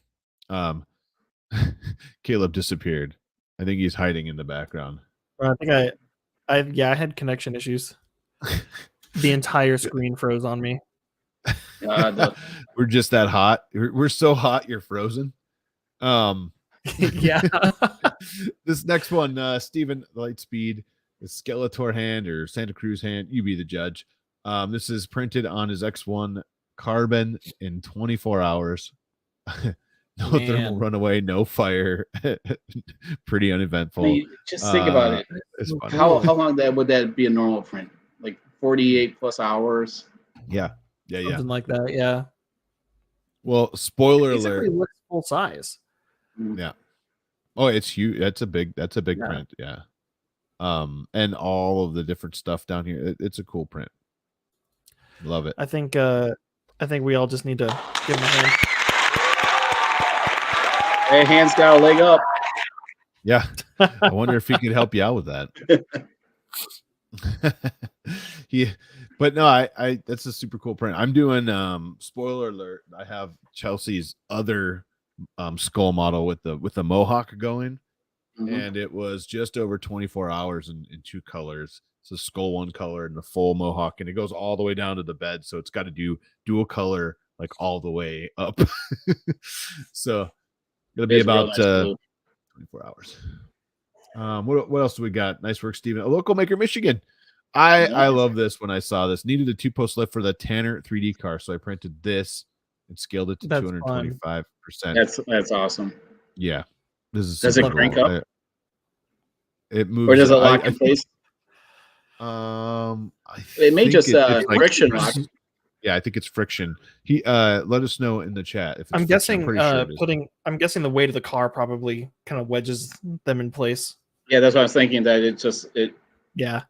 Caleb disappeared. I think he's hiding in the background. I think I had connection issues. The entire screen froze on me. We're just that hot. We're so hot. You're frozen. Yeah. This next one, Steven Lightspeed, the Skeletor hand or Santa Cruz hand. You be the judge. This is printed on his X1 carbon in 24 hours. No thermal runaway, no fire. Pretty uneventful. I mean, just think about it. It's fun. How long would that be a normal print? Like 48 plus hours? Yeah. Something like that. Yeah. Well, spoiler It alert. looks full size. Yeah. Oh, it's huge. That's a big print. Yeah. And all of the different stuff down here. It's a cool print. Love it. I think we all just need to give him a hand. Hey, hands got a leg up. Yeah. I wonder if he could help you out with that. But no, I that's a super cool print. I'm doing spoiler alert. I have Chelsea's other skull model with the mohawk going, and it was just over 24 hours in 2 colors. It's a skull one color and the full mohawk, and it goes all the way down to the bed, so it's got to do dual color like all the way up. So it'll be about 24 hours. What else do we got? Nice work, Steven. A local maker, Michigan. I love this. When I saw this, needed a 2-post lift for the Tanner 3D car, so I printed this and scaled it to 225%. That's awesome. Yeah, this is. Does it crank up? It moves. Or does it lock in place? It may just friction lock. Yeah, I think it's friction. Let us know in the chat if it's I'm guessing I'm guessing the weight of the car probably kind of wedges them in place. Yeah, that's what I was thinking. That Yeah.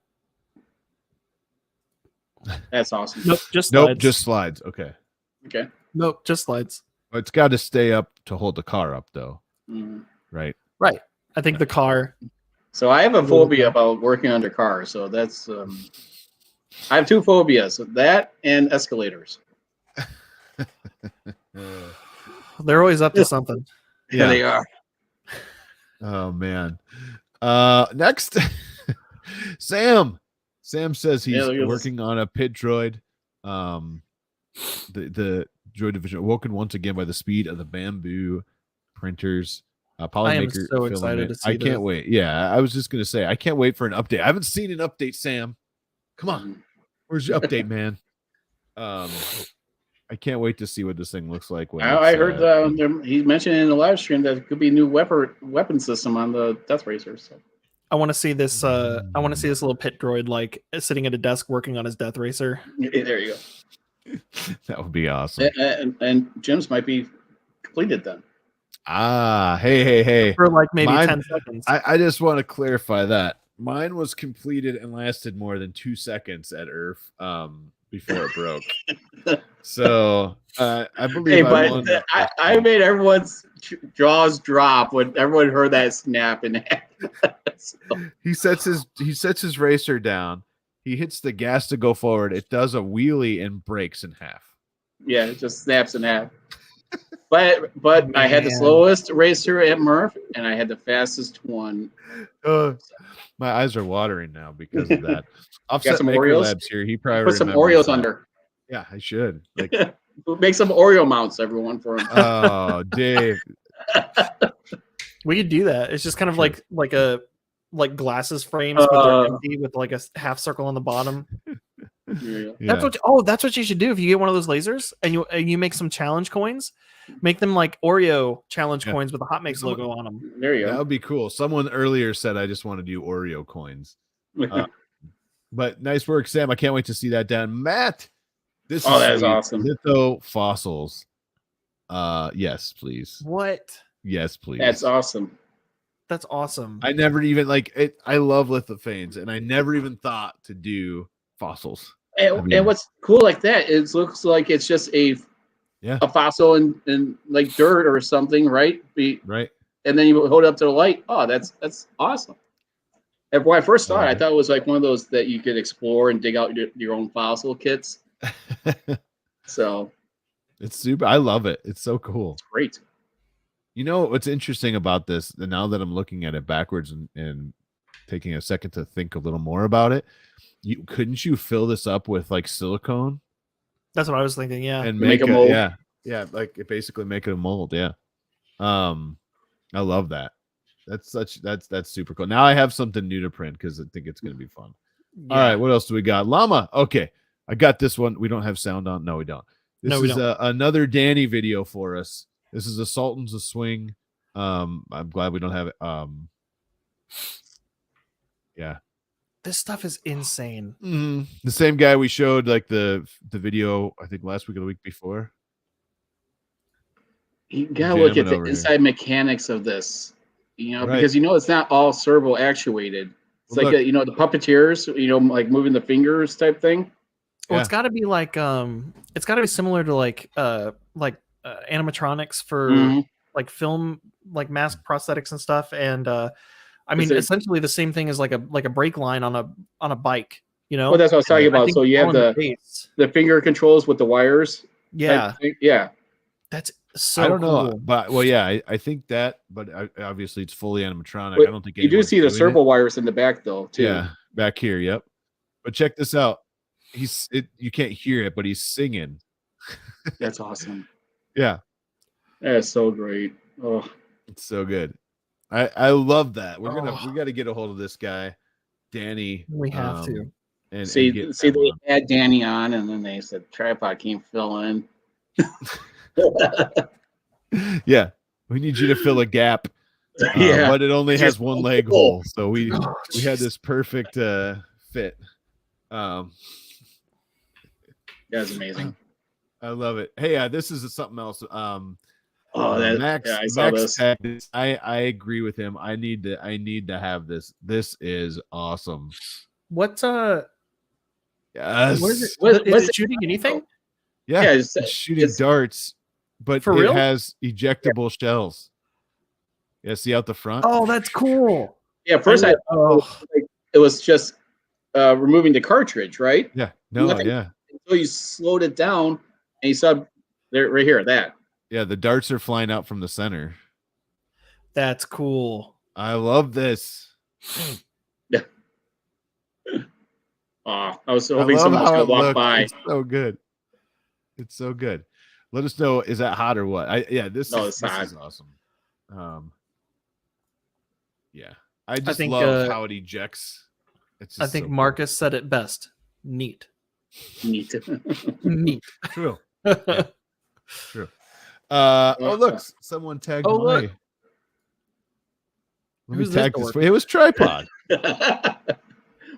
That's awesome. Nope, just slides. just slides. Okay. Nope, just slides. It's got to stay up to hold the car up, though. Right. I think the car. So I have a phobia about working under cars. So that's I have 2 phobias: that and escalators. They're always up to something. Yeah, they are. Oh man. Next, Sam. Sam says he's working on a pit droid. The droid division awoken once again by the speed of the bamboo printers. I am so excited to see I can't wait. Yeah, I was just gonna say I can't wait for an update. I haven't seen an update, Sam. Come on, where's your update, man? I can't wait to see what this thing looks like. I heard he mentioned in the live stream that it could be a new weapon system on the Death Racer. So I want to see this. I want to see this little pit droid like sitting at a desk working on his Death Racer. There you go. That would be awesome. And Jim's might be completed then. Hey. For like maybe 10 seconds. I just want to clarify that Mine was completed and lasted more than 2 seconds at Earth before it broke. So I believe I won. I made everyone's jaws drop when everyone heard that snap and so. He sets his racer down. He hits the gas to go forward. It does a wheelie and breaks in half. Yeah, it just snaps in half. But I had the slowest racer at Murph, and I had the fastest one. My eyes are watering now because of that. Offset some Maker Oreos? Labs here. He probably put some Oreos under. Yeah, I should. Like, make some Oreo mounts, everyone, for him. Oh, Dave. We could do that. It's just kind of like glasses frames, but they're empty with like a half circle on the bottom. Yeah. That's what you should do if you get one of those lasers and you make some challenge coins. Make them like Oreo challenge coins with the HotMakes logo on them. There you go. That would be cool. Someone earlier said I just want to do Oreo coins. But nice work, Sam. I can't wait to see that down. Matt, that is awesome. Litho fossils. Yes, please. What? Yes, please. That's awesome. That's awesome. I never even like it. I love lithophanes, and I never even thought to do fossils. And what's cool like that is looks like it's just a fossil in like dirt or something, right? Right. And then you hold it up to the light. Oh, that's awesome. And when I first saw it, I thought it was like one of those that you could explore and dig out your own fossil kits. So it's super. I love it. It's so cool. It's great. You know what's interesting about this? And now that I'm looking at it backwards and taking a second to think a little more about it, couldn't you fill this up with like silicone? That's what I was thinking. Yeah, and make a mold. Yeah, like basically make it a mold. Yeah, I love that. That's super cool. Now I have something new to print because I think it's going to be fun. Yeah. All right, what else do we got? Llama. Okay, I got this one. We don't have sound on. No, we don't. This is another Danny video for us. This is a Sultan's a Swing. I'm glad we don't have it. Yeah. This stuff is insane. Mm-hmm. The same guy we showed like the video, I think last week or the week before. You gotta look at the inside mechanics of this, because it's not all servo actuated. It's like the puppeteers, like moving the fingers type thing. Well, it's got to be like it's got to be similar to like animatronics for like film, like mask prosthetics and stuff. And I mean, essentially the same thing as like a brake line on a bike. Well, that's what I was talking about. So you have the finger controls with the wires. Yeah, yeah. That's so. I don't know, but I think that, but obviously it's fully animatronic. But I don't think you do see the servo wires in the back though, too. Yeah, back here. Yep. But check this out. You can't hear it, but he's singing. That's awesome. Yeah. That's so great. Oh, it's so good. I love that. We got to get a hold of this guy, Danny. We have to. And see, they had Danny on, and then they said tripod can't fill in. Yeah, we need you to fill a gap. But it only has one leg hole, so we had this perfect fit. That's amazing. I love it. Hey, this is something else. Max, I saw this. I agree with him. I need to have this. This is awesome. What's Yes. What is it? Is it shooting anything? Yeah, it's shooting darts, but it has ejectable shells. Yeah, see out the front. Oh, that's cool. Yeah, first it was just removing the cartridge, right? Yeah. No, yeah. Until you slowed it down and you saw there right here that. Yeah, the darts are flying out from the center. That's cool. I love this. Yeah. I was hoping someone was going to walk by. It's so good. It's so good. Let us know, is that hot or what? This is awesome. Yeah. I think love how it ejects. I think Marcus said it best. Neat. Neat. Neat. True. Yeah. True. Oh, look, someone tagged away. Let me tag this. It was tripod.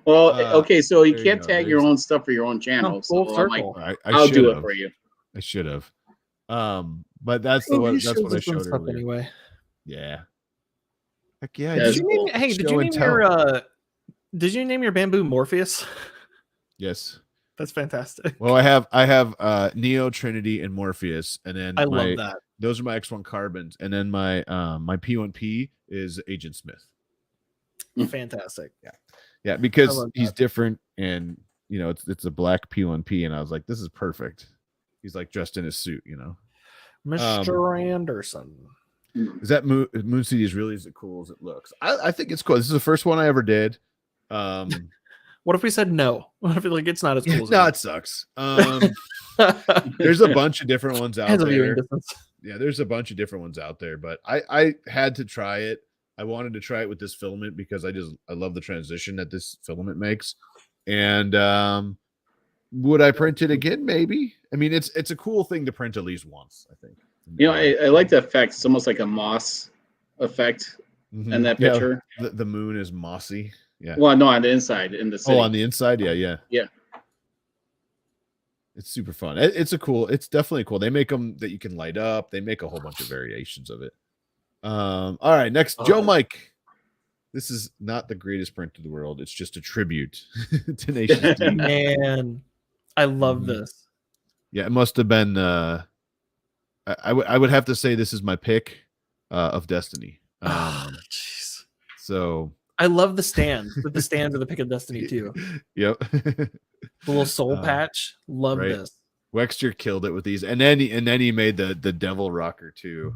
Well, okay, so you can't tag your own stuff for your own channel. So I'll do it for you. I should have. But that's what I showed earlier. Anyway. Yeah. Heck yeah. Did you name your Did you name your bamboo Morpheus? Yes. That's fantastic. Well, I have Neo, Trinity, and Morpheus, and then I love that. Those are my X1 carbons, and then my P1P is Agent Smith. Fantastic. Yeah, because he's different, and you know it's a black P1P, and I was like, this is perfect. He's like dressed in his suit, you know. Mr. Anderson. Is that Moon City is really as cool as it looks? I think it's cool. This is the first one I ever did. What if we said no? What if it's not as cool as no, it sucks. There's a bunch of different ones out there. Yeah, there's a bunch of different ones out there, but I had to try it. I wanted to try it with this filament because I love the transition that this filament makes. And would I print it again? Maybe. I mean, it's a cool thing to print at least once, I think. You know, I like the effect. It's almost like a moss effect in that picture. Yeah, the moon is mossy. Yeah. Well, no, on the inside, in the city. Oh, on the inside, yeah. It's super fun. It's definitely cool. They make them that you can light up. They make a whole bunch of variations of it. All right, next, Joe Mike. This is not the greatest print in the world. It's just a tribute to Nation D. Man, I love this. Yeah, it must have been. I would have to say this is my pick of Destiny. Jeez. So I love the stand. The stands are the pick of Destiny too. Yep. The little soul patch. Love this. Wexter killed it with these, and then he made the Devil Rocker too.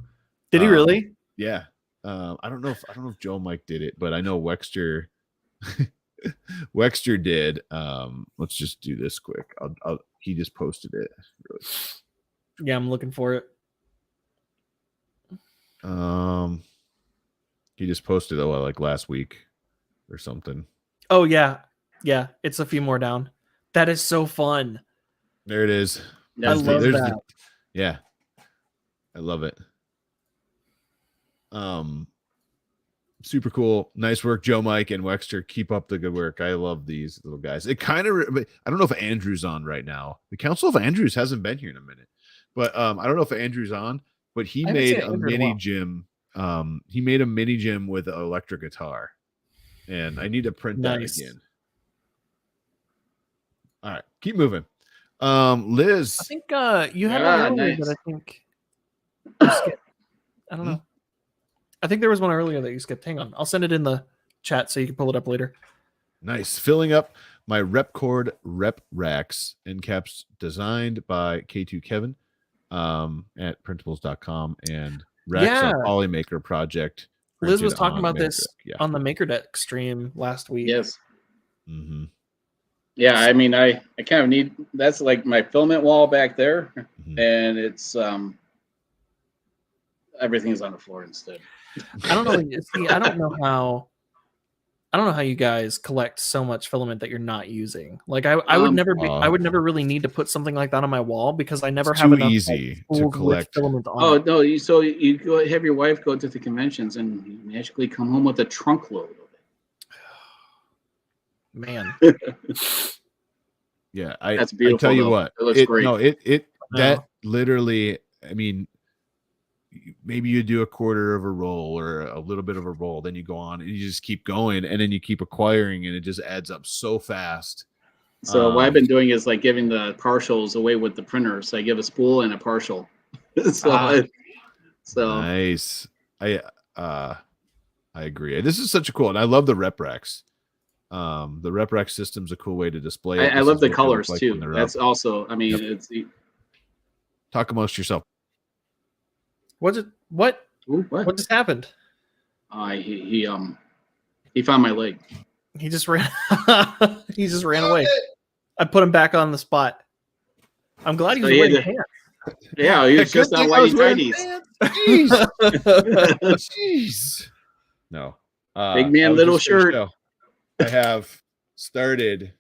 Did he really? Yeah. I don't know if Joe Mike did it, but I know Wexter did. Let's just do this quick. He just posted it. Really. Yeah, I'm looking for it. He just posted it like last week or something. Oh yeah. It's a few more down. That is so fun. There it is. I love that. Yeah, I love it. Super cool. Nice work, Joe Mike and Wexter. Keep up the good work. I love these little guys. It kind of, I don't know if Andrew's on right now. The Council of Andrews hasn't been here in a minute, but I don't know if Andrew's on, but he made a mini gym. He made a mini gym with an electric guitar, and I need to print that again. All right, keep moving. Liz, I think you had one earlier that I think you skipped. I don't know. I think there was one earlier that you skipped. Hang on, I'll send it in the chat so you can pull it up later. Nice. Filling up my Repcord rep racks end caps designed by K2 Kevin at printables.com and racks on Polymaker project. Liz was talking about this on the MakerDeck stream last week. Yes. Yeah, I mean, I kind of need, that's like my filament wall back there, and it's everything's on the floor instead. I don't know. See, I don't know how you guys collect so much filament that you're not using. Like I would never really need to put something like that on my wall because I never have enough easy to collect filament on. Oh no! So you go have your wife go to the conventions and you magically come home with a trunk load of it. Man. Yeah, that's beautiful. I tell you what, it looks great. No, that literally, I mean, maybe you do a quarter of a roll or a little bit of a roll, then you go on and you just keep going, and then you keep acquiring, and it just adds up so fast. So what I've been doing is like giving the partials away with the printer. So I give a spool and a partial. So nice. I agree. This is such a cool, and I love the rep racks. The rep rack system's a cool way to display it. I love the colors too. That's also, I mean, it's talk amongst yourself. What just happened? He found my leg. He just ran. He just ran away. I put him back on the spot. I'm glad he was wearing pants. Yeah, he was just on whitey tighties. Jeez. No. Big man, little shirt. I have started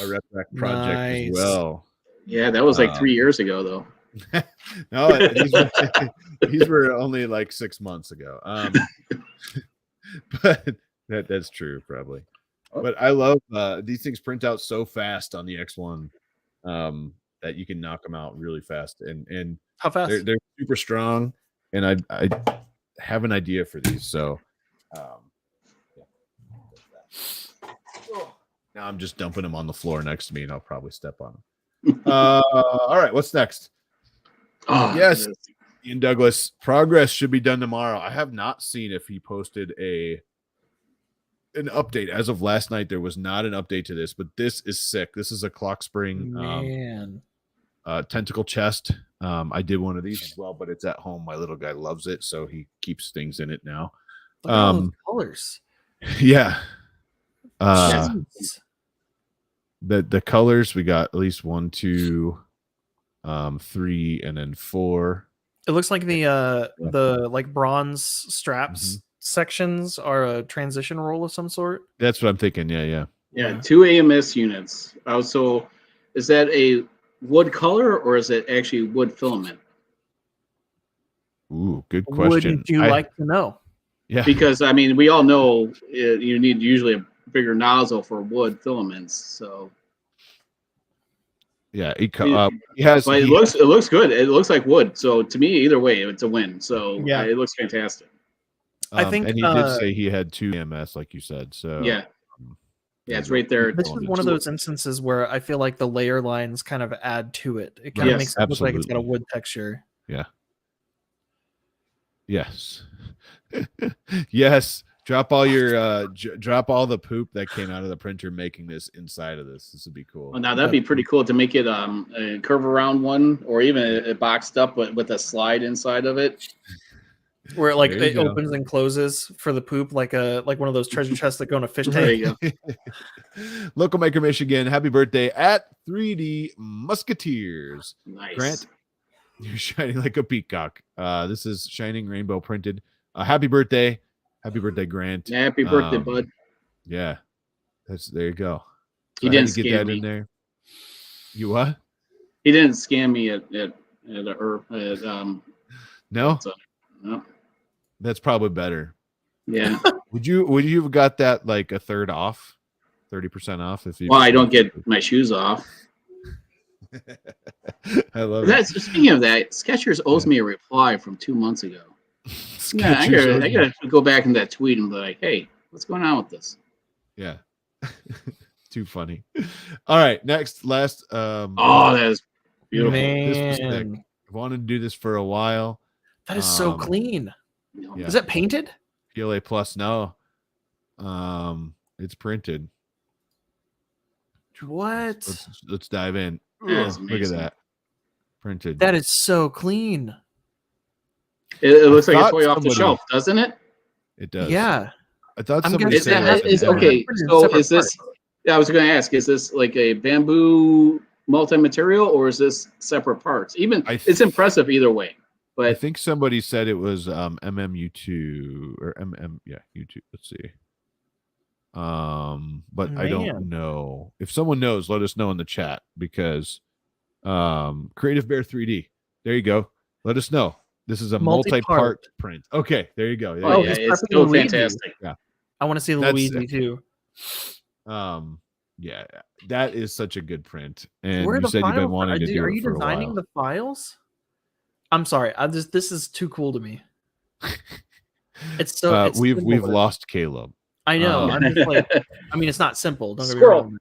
a rep rack project as well. Yeah, that was like 3 years ago, though. No, these were only like 6 months ago. But that's true, probably. But I love these things print out so fast on the X1 that you can knock them out really fast. And how fast? They're super strong, and I have an idea for these. So, Now I'm just dumping them on the floor next to me, and I'll probably step on them. All right, what's next? Oh, yes, Ian Douglas. Progress should be done tomorrow. I have not seen if he posted an update. As of last night, there was not an update to this, but this is sick. This is a clock spring tentacle chest. I did one of these as well, but it's at home. My little guy loves it, so he keeps things in it now. Look at all those colors. Yeah. The colors, we got at least 1, 2, 3, and then 4. It looks like the like bronze straps sections are a transition roll of some sort. That's what I'm thinking. Yeah. 2 AMS units. Also, is that a wood color or is it actually wood filament? Ooh, good question. Wouldn't you like to know? Yeah, because I mean, we all know you need usually a bigger nozzle for wood filaments. So yeah, he has. But it looks good. It looks like wood. So to me, either way, it's a win. So yeah, it looks fantastic. I think, and he did say he had 2 AMS, like you said. So yeah, it's right there. This is one of those instances where I feel like the layer lines kind of add to it. It kind of makes it look like it's got a wood texture. Yeah. Yes. Yes. Drop all your drop all the poop that came out of the printer making this inside of this. This would be cool. Well, now that'd be pretty cool to make it a curve around one, or even a boxed up with a slide inside of it, where it, like it opens and closes for the poop, like one of those treasure chests that go in a fish tank. There you go. Local Maker Michigan, happy birthday at 3D Musketeers. Nice. Grant, you're shining like a peacock. This is shining rainbow printed. Happy birthday. Happy birthday, Grant. Yeah, happy birthday, bud. Yeah. There you go. So he didn't get that in there. You what? He didn't scam me at No? No. That's probably better. Yeah. Would you have got that like a third off? 30% off if you I don't get my shoes off. I love that. Speaking of that, Skechers owes me a reply from 2 months ago. Yeah, I gotta go back in that tweet and be like, hey, what's going on with this? Yeah. Too funny. All right, last that is beautiful. Man. This was sick. I wanted to do this for a while. That is so clean. Yeah. Is that painted? PLA Plus, no. It's printed. What? Let's dive in. Look at that. Printed. That is so clean. It looks like a toy off the shelf, doesn't it? It does. Yeah. I thought somebody said okay. So is this? Yeah, I was going to ask: is this like a bamboo multi-material, or is this separate parts? It's impressive either way. But I think somebody said it was MMU2 or U2. Let's see. But I don't know. If someone knows, let us know in the chat, because Creative Bear 3D. There you go. Let us know. This is a multi-part print. Okay, there you go. It's so fantastic. Yeah. I want to see the Luigi too. Yeah, that is such a good print. And you said you've been wanting to do it for a while. Are you designing the files? I'm sorry. This is too cool to me. It's so we've lost Caleb. I know. I'm just like, I mean, it's not simple. Don't squirrel. Get me wrong.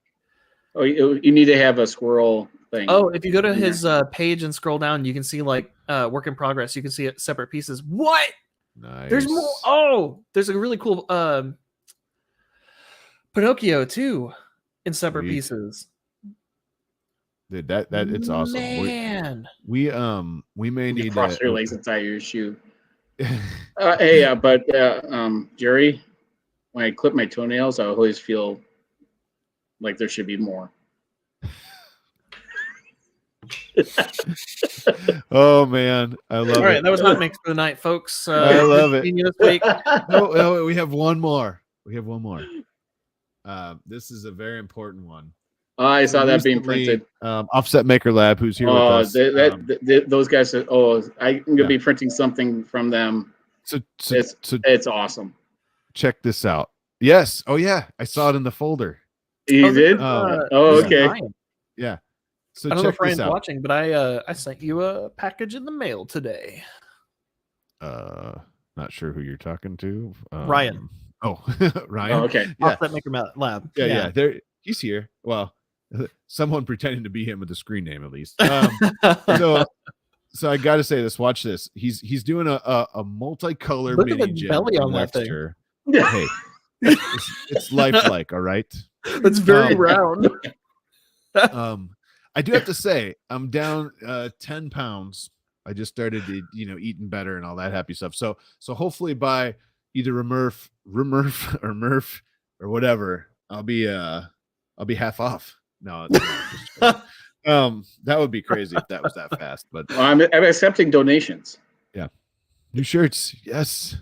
Oh, you need to have a squirrel thing. Oh, if you go to his page and scroll down, you can see like work in progress. You can see it separate pieces. What? Nice. There's more. Oh, there's a really cool Pinocchio too in separate pieces. Dude, that it's awesome. Man, we may need cross your legs and tie your shoe. Hey, but Jerry, when I clip my toenails, I always feel like there should be more. Oh man, I love it. All right, that was HotMakes for the night, folks. I love it. This week. No, we have one more. This is a very important one. I saw that being printed. Offset Maker Lab, who's here with us. Those guys said, I'm gonna be printing something from them. So it's awesome. Check this out. Yes. Oh yeah, I saw it in the folder. You did? Okay. Yeah. So I don't know if Ryan's watching, but I sent you a package in the mail today. Not sure who you're talking to. Ryan. Oh, Ryan. Oh, okay. Yeah. Offset Maker Lab. Yeah. he's here. Well, someone pretending to be him with the screen name, at least. So I got to say this. Watch this. He's doing a multicolor Look at mini the gym belly from on that thing. Wexter. Hey, it's lifelike. All right. It's very round. I do have to say I'm down 10 pounds. I just started eating better and all that happy stuff. So hopefully by either Murph or Murph or whatever, I'll be half off. No, that would be crazy if that was that fast. But I'm accepting donations. Yeah, new shirts. Yes.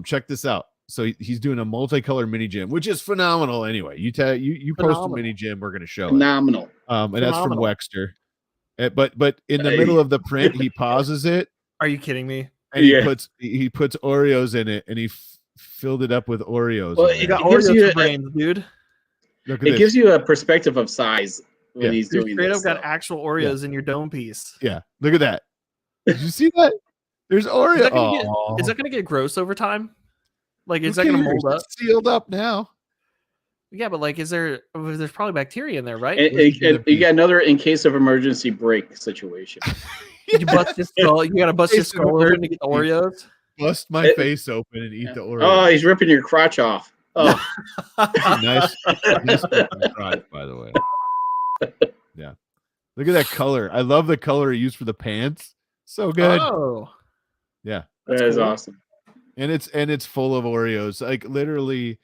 Check this out. So he's doing a multicolor mini gym, which is phenomenal. Anyway, you post a mini gym, we're gonna show phenomenal. And that's from Wexter. But in the middle of the print, he pauses it. Are you kidding me? And he puts Oreos in it, and he filled it up with Oreos. Well, you got Oreos brains, dude. It gives you a perspective of size when he's doing straight this. Straight up got actual Oreos in your dome piece. Yeah, look at that. Did you see that? There's Oreos. Is that gonna get gross over time? Like, is that gonna mold up? It's sealed up now. Yeah, but like, there's probably bacteria in there, right? You got another in case of emergency break situation. You bust your skull. You gotta bust your skull open to get the Oreos. Bust my face open and eat the Oreos. Oh, he's ripping your crotch off. Oh, nice crotch, by the way. Yeah, look at that color. I love the color he used for the pants. So good. Oh, yeah, that is awesome. And it's full of Oreos. Like literally,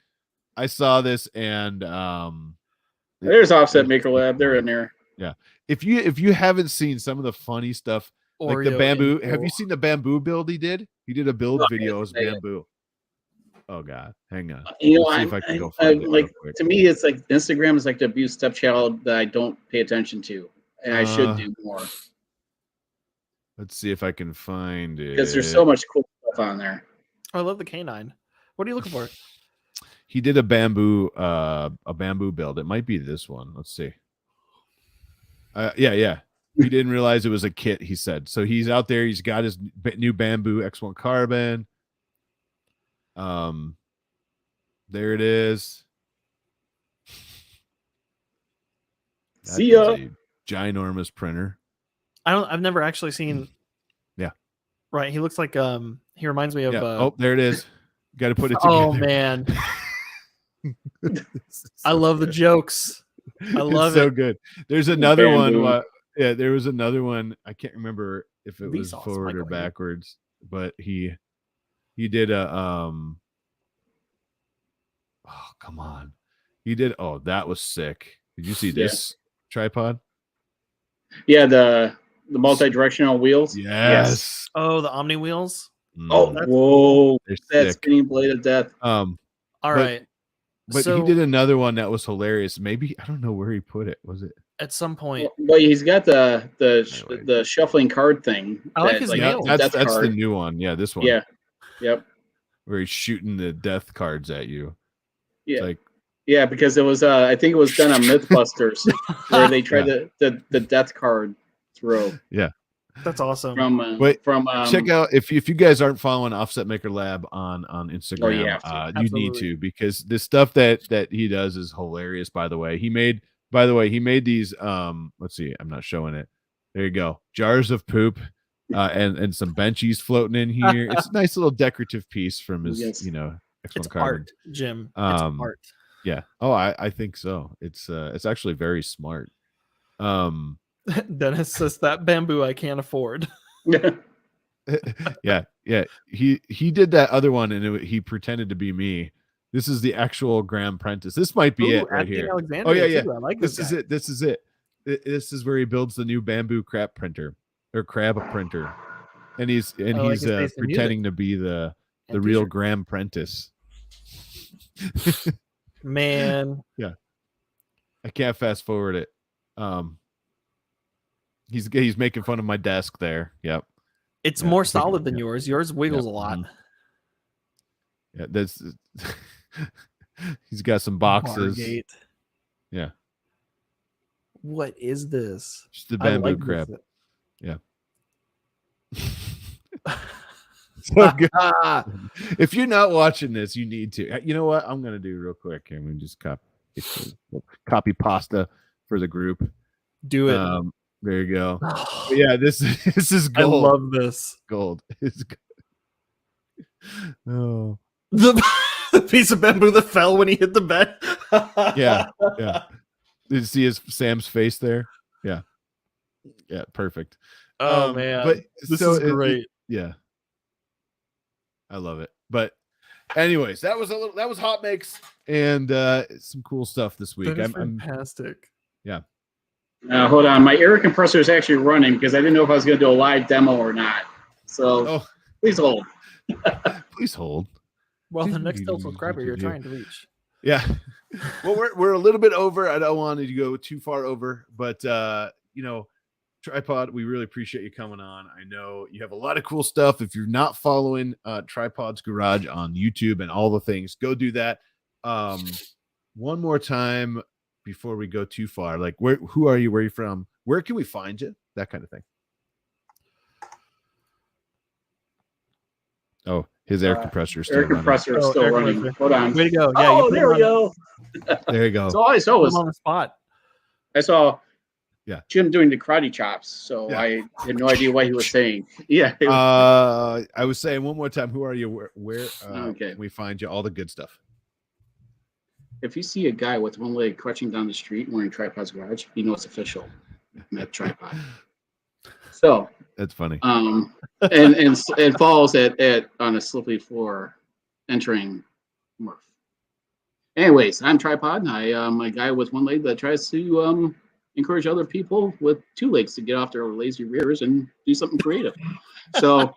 I saw this and there's Offset Maker Lab. They're in there. Yeah. If you haven't seen some of the funny stuff, like the bamboo, have you seen the bamboo build he did? He did a build video as bamboo. Oh God, hang on. See if I can go find it like to me, it's like Instagram is like the abused stepchild that I don't pay attention to, and I should do more. Let's see if I can find it because there's so much cool stuff on there. I love the canine. What are you looking for? He did a bamboo build. It might be this one. Let's see. Yeah. He didn't realize it was a kit, he said. So he's out there. He's got his new bamboo X1 carbon. There it is. See ya. Ginormous printer. I've never actually seen. Yeah. Right. He looks like he reminds me of oh, there it is. Got to put it together. Oh man. I love the jokes. I love it. So good. There's another one. Yeah, there was another one. I can't remember if it was forward or backwards, but he did a oh, come on. He did that was sick. Did you see this tripod? Yeah, the multi-directional wheels. Yes. Oh, the Omni wheels. Oh, whoa! That spinning blade of death. All right. But he did another one that was hilarious. Maybe I don't know where he put it. Was it at some point? Well, he's got the shuffling card thing. I like his nails. That's the new one. Yeah, this one. Yeah. Yep. Where he's shooting the death cards at you. Yeah. Yeah, because it was I think it was done on MythBusters where they tried the death card throw. Yeah. That's awesome. Check out if you guys aren't following Offset Maker Lab on Instagram, you need to, because the stuff that he does is hilarious. By the way, he made these let's see, I'm not showing it. There you go. Jars of poop and some benchies floating in here. It's a nice little decorative piece from his it's art, Jim. It's art. Yeah. Oh, I think so. It's actually very smart. Dennis says that bamboo I can't afford. yeah. He did that other one and he pretended to be me. This is the actual Graham Prentice. This might be it right here. Oh yeah. I like this is it. This is it. This is where he builds the new bamboo crab printer, and he's pretending to be the real Graham Prentice. Man. Yeah. I can't fast forward it. He's making fun of my desk there. Yep. It's more solid than yours. Yours wiggles a lot. Yeah, that's he's got some boxes. Bargate. Yeah. What is this? Just the bamboo crab. Yeah. So good. If you're not watching this, you need to. You know what? I'm gonna do real quick. I'm gonna just copy. copy pasta for the group. Do it. There you go. But yeah, this is gold. I love this. Gold. Oh, the piece of bamboo that fell when he hit the bed. yeah. Did you see Sam's face there? Yeah, perfect. Oh man, but this is great. Yeah, I love it. But anyways, that was HotMakes and some cool stuff this week. That is fantastic. Yeah. Hold on, my air compressor is actually running because I didn't know if I was going to do a live demo or not. So please hold. Please hold. Well, the next subscriber you're trying to reach. Yeah. Well, we're a little bit over. I don't want to go too far over, but Tripod, we really appreciate you coming on. I know you have a lot of cool stuff. If you're not following Tripod's Garage on YouTube and all the things, go do that. One more time before we go too far. Like, who are you? Where are you from? Where can we find you? That kind of thing. Oh, his air compressor is still running. Running. Hold on. Way to go. Yeah, oh, there we go. There you go. So all I saw was on the spot. I saw Jim doing the karate chops. So I had no idea what he was saying. Yeah. I was saying one more time, who are you? Where can we find you? All the good stuff. If you see a guy with one leg crouching down the street wearing Tripod's Garage, you know it's official. Met Tripod. So that's funny. And falls at on a slippery floor, entering Murph. Anyways, I'm Tripod. I am a guy with one leg that tries to encourage other people with two legs to get off their lazy rears and do something creative. So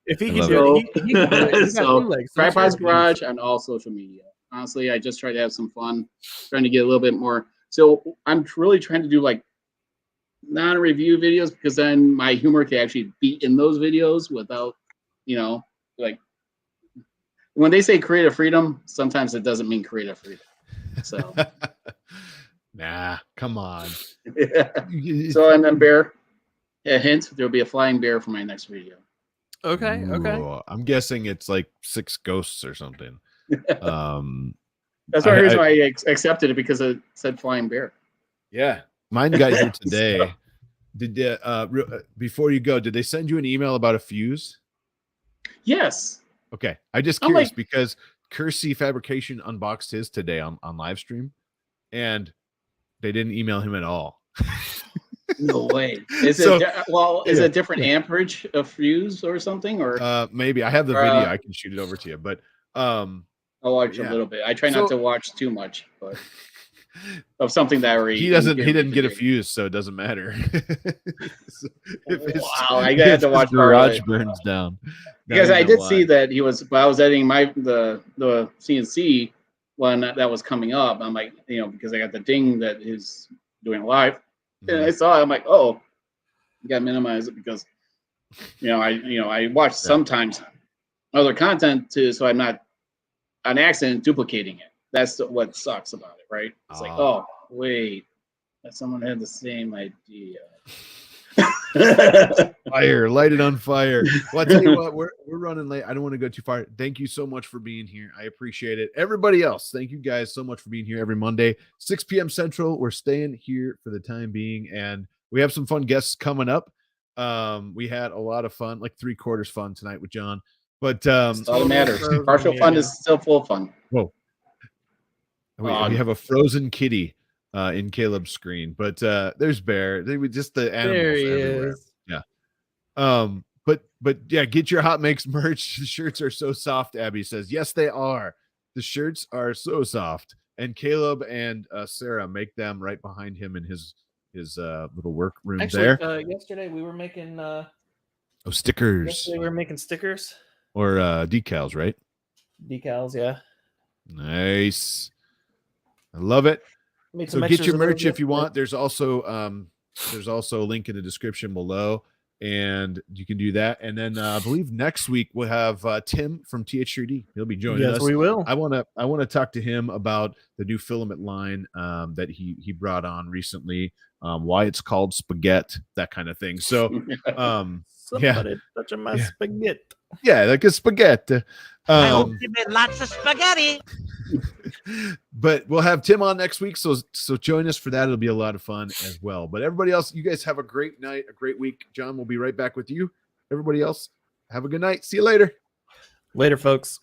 if he can do it, he can do it. So Tripod's Garage on all social media. Honestly, I just try to have some fun, trying to get a little bit more. So I'm really trying to do like non-review videos because then my humor can actually be in those videos without, like when they say creative freedom, sometimes it doesn't mean creative freedom. So nah, come on. So and then bear, a hint, there'll be a flying bear for my next video. Okay. I'm guessing it's like 6 ghosts or something. That's the reason why I accepted it, because it said flying bear. Yeah. Mine got here today. Did before you go, did they send you an email about a fuse? Yes. Okay. I just curious because Kersey Fabrication unboxed his today on live stream, and they didn't email him at all. No way. Is it a different amperage of fuse or something? Or maybe I have the video. I can shoot it over to you, but I'll watch a little bit. I try not to watch too much, but of something that already he didn't get a fuse, so it doesn't matter. Wow, I got to watch garage burns down. Because I did see that he was, but I was editing the CNC one that was coming up. I'm like, because I got the ding that is doing live, and I saw it, I'm like, oh, you got to minimize it because I watch sometimes other content too, so I'm not on accident duplicating it. That's what sucks about it, right? It's like, oh, wait, that someone had the same idea. Fire, light it on fire. Well, I tell you what, we're running late. I don't want to go too far. Thank you so much for being here. I appreciate it. Everybody else, thank you guys so much for being here every Monday, 6 p.m. Central. We're staying here for the time being, and we have some fun guests coming up. We had a lot of fun, like 3/4 fun tonight with John. But all that matters. Partial fun is still full fun. Whoa. We have a frozen kitty in Caleb's screen, but there's Bear. They were just the animals everywhere. Is. Yeah. But yeah, get your HotMakes merch. The shirts are so soft. Abby says, yes, they are. The shirts are so soft. And Caleb and Sarah make them right behind him in his little work room. Actually, there. Yesterday we were making stickers. Yesterday we were making stickers. Or decals, right? Decals, yeah. Nice. I love it. So get your merch if you want. There's also a link in the description below, and you can do that. And then I believe next week we'll have Tim from TH3D. He'll be joining us. Yes, we will. I want to talk to him about the new filament line that he brought on recently, why it's called Spaghetti, that kind of thing. So somebody touching my spaghetti. Yeah, like a spaghetti. I hope you made lots of spaghetti. But we'll have Tim on next week, so join us for that. It'll be a lot of fun as well. But everybody else, you guys have a great night, a great week. John will be right back with you. Everybody else, have a good night. See you later. Later, folks.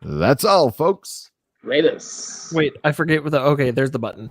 That's all, folks. Latest. Wait, I forget what okay, there's the button.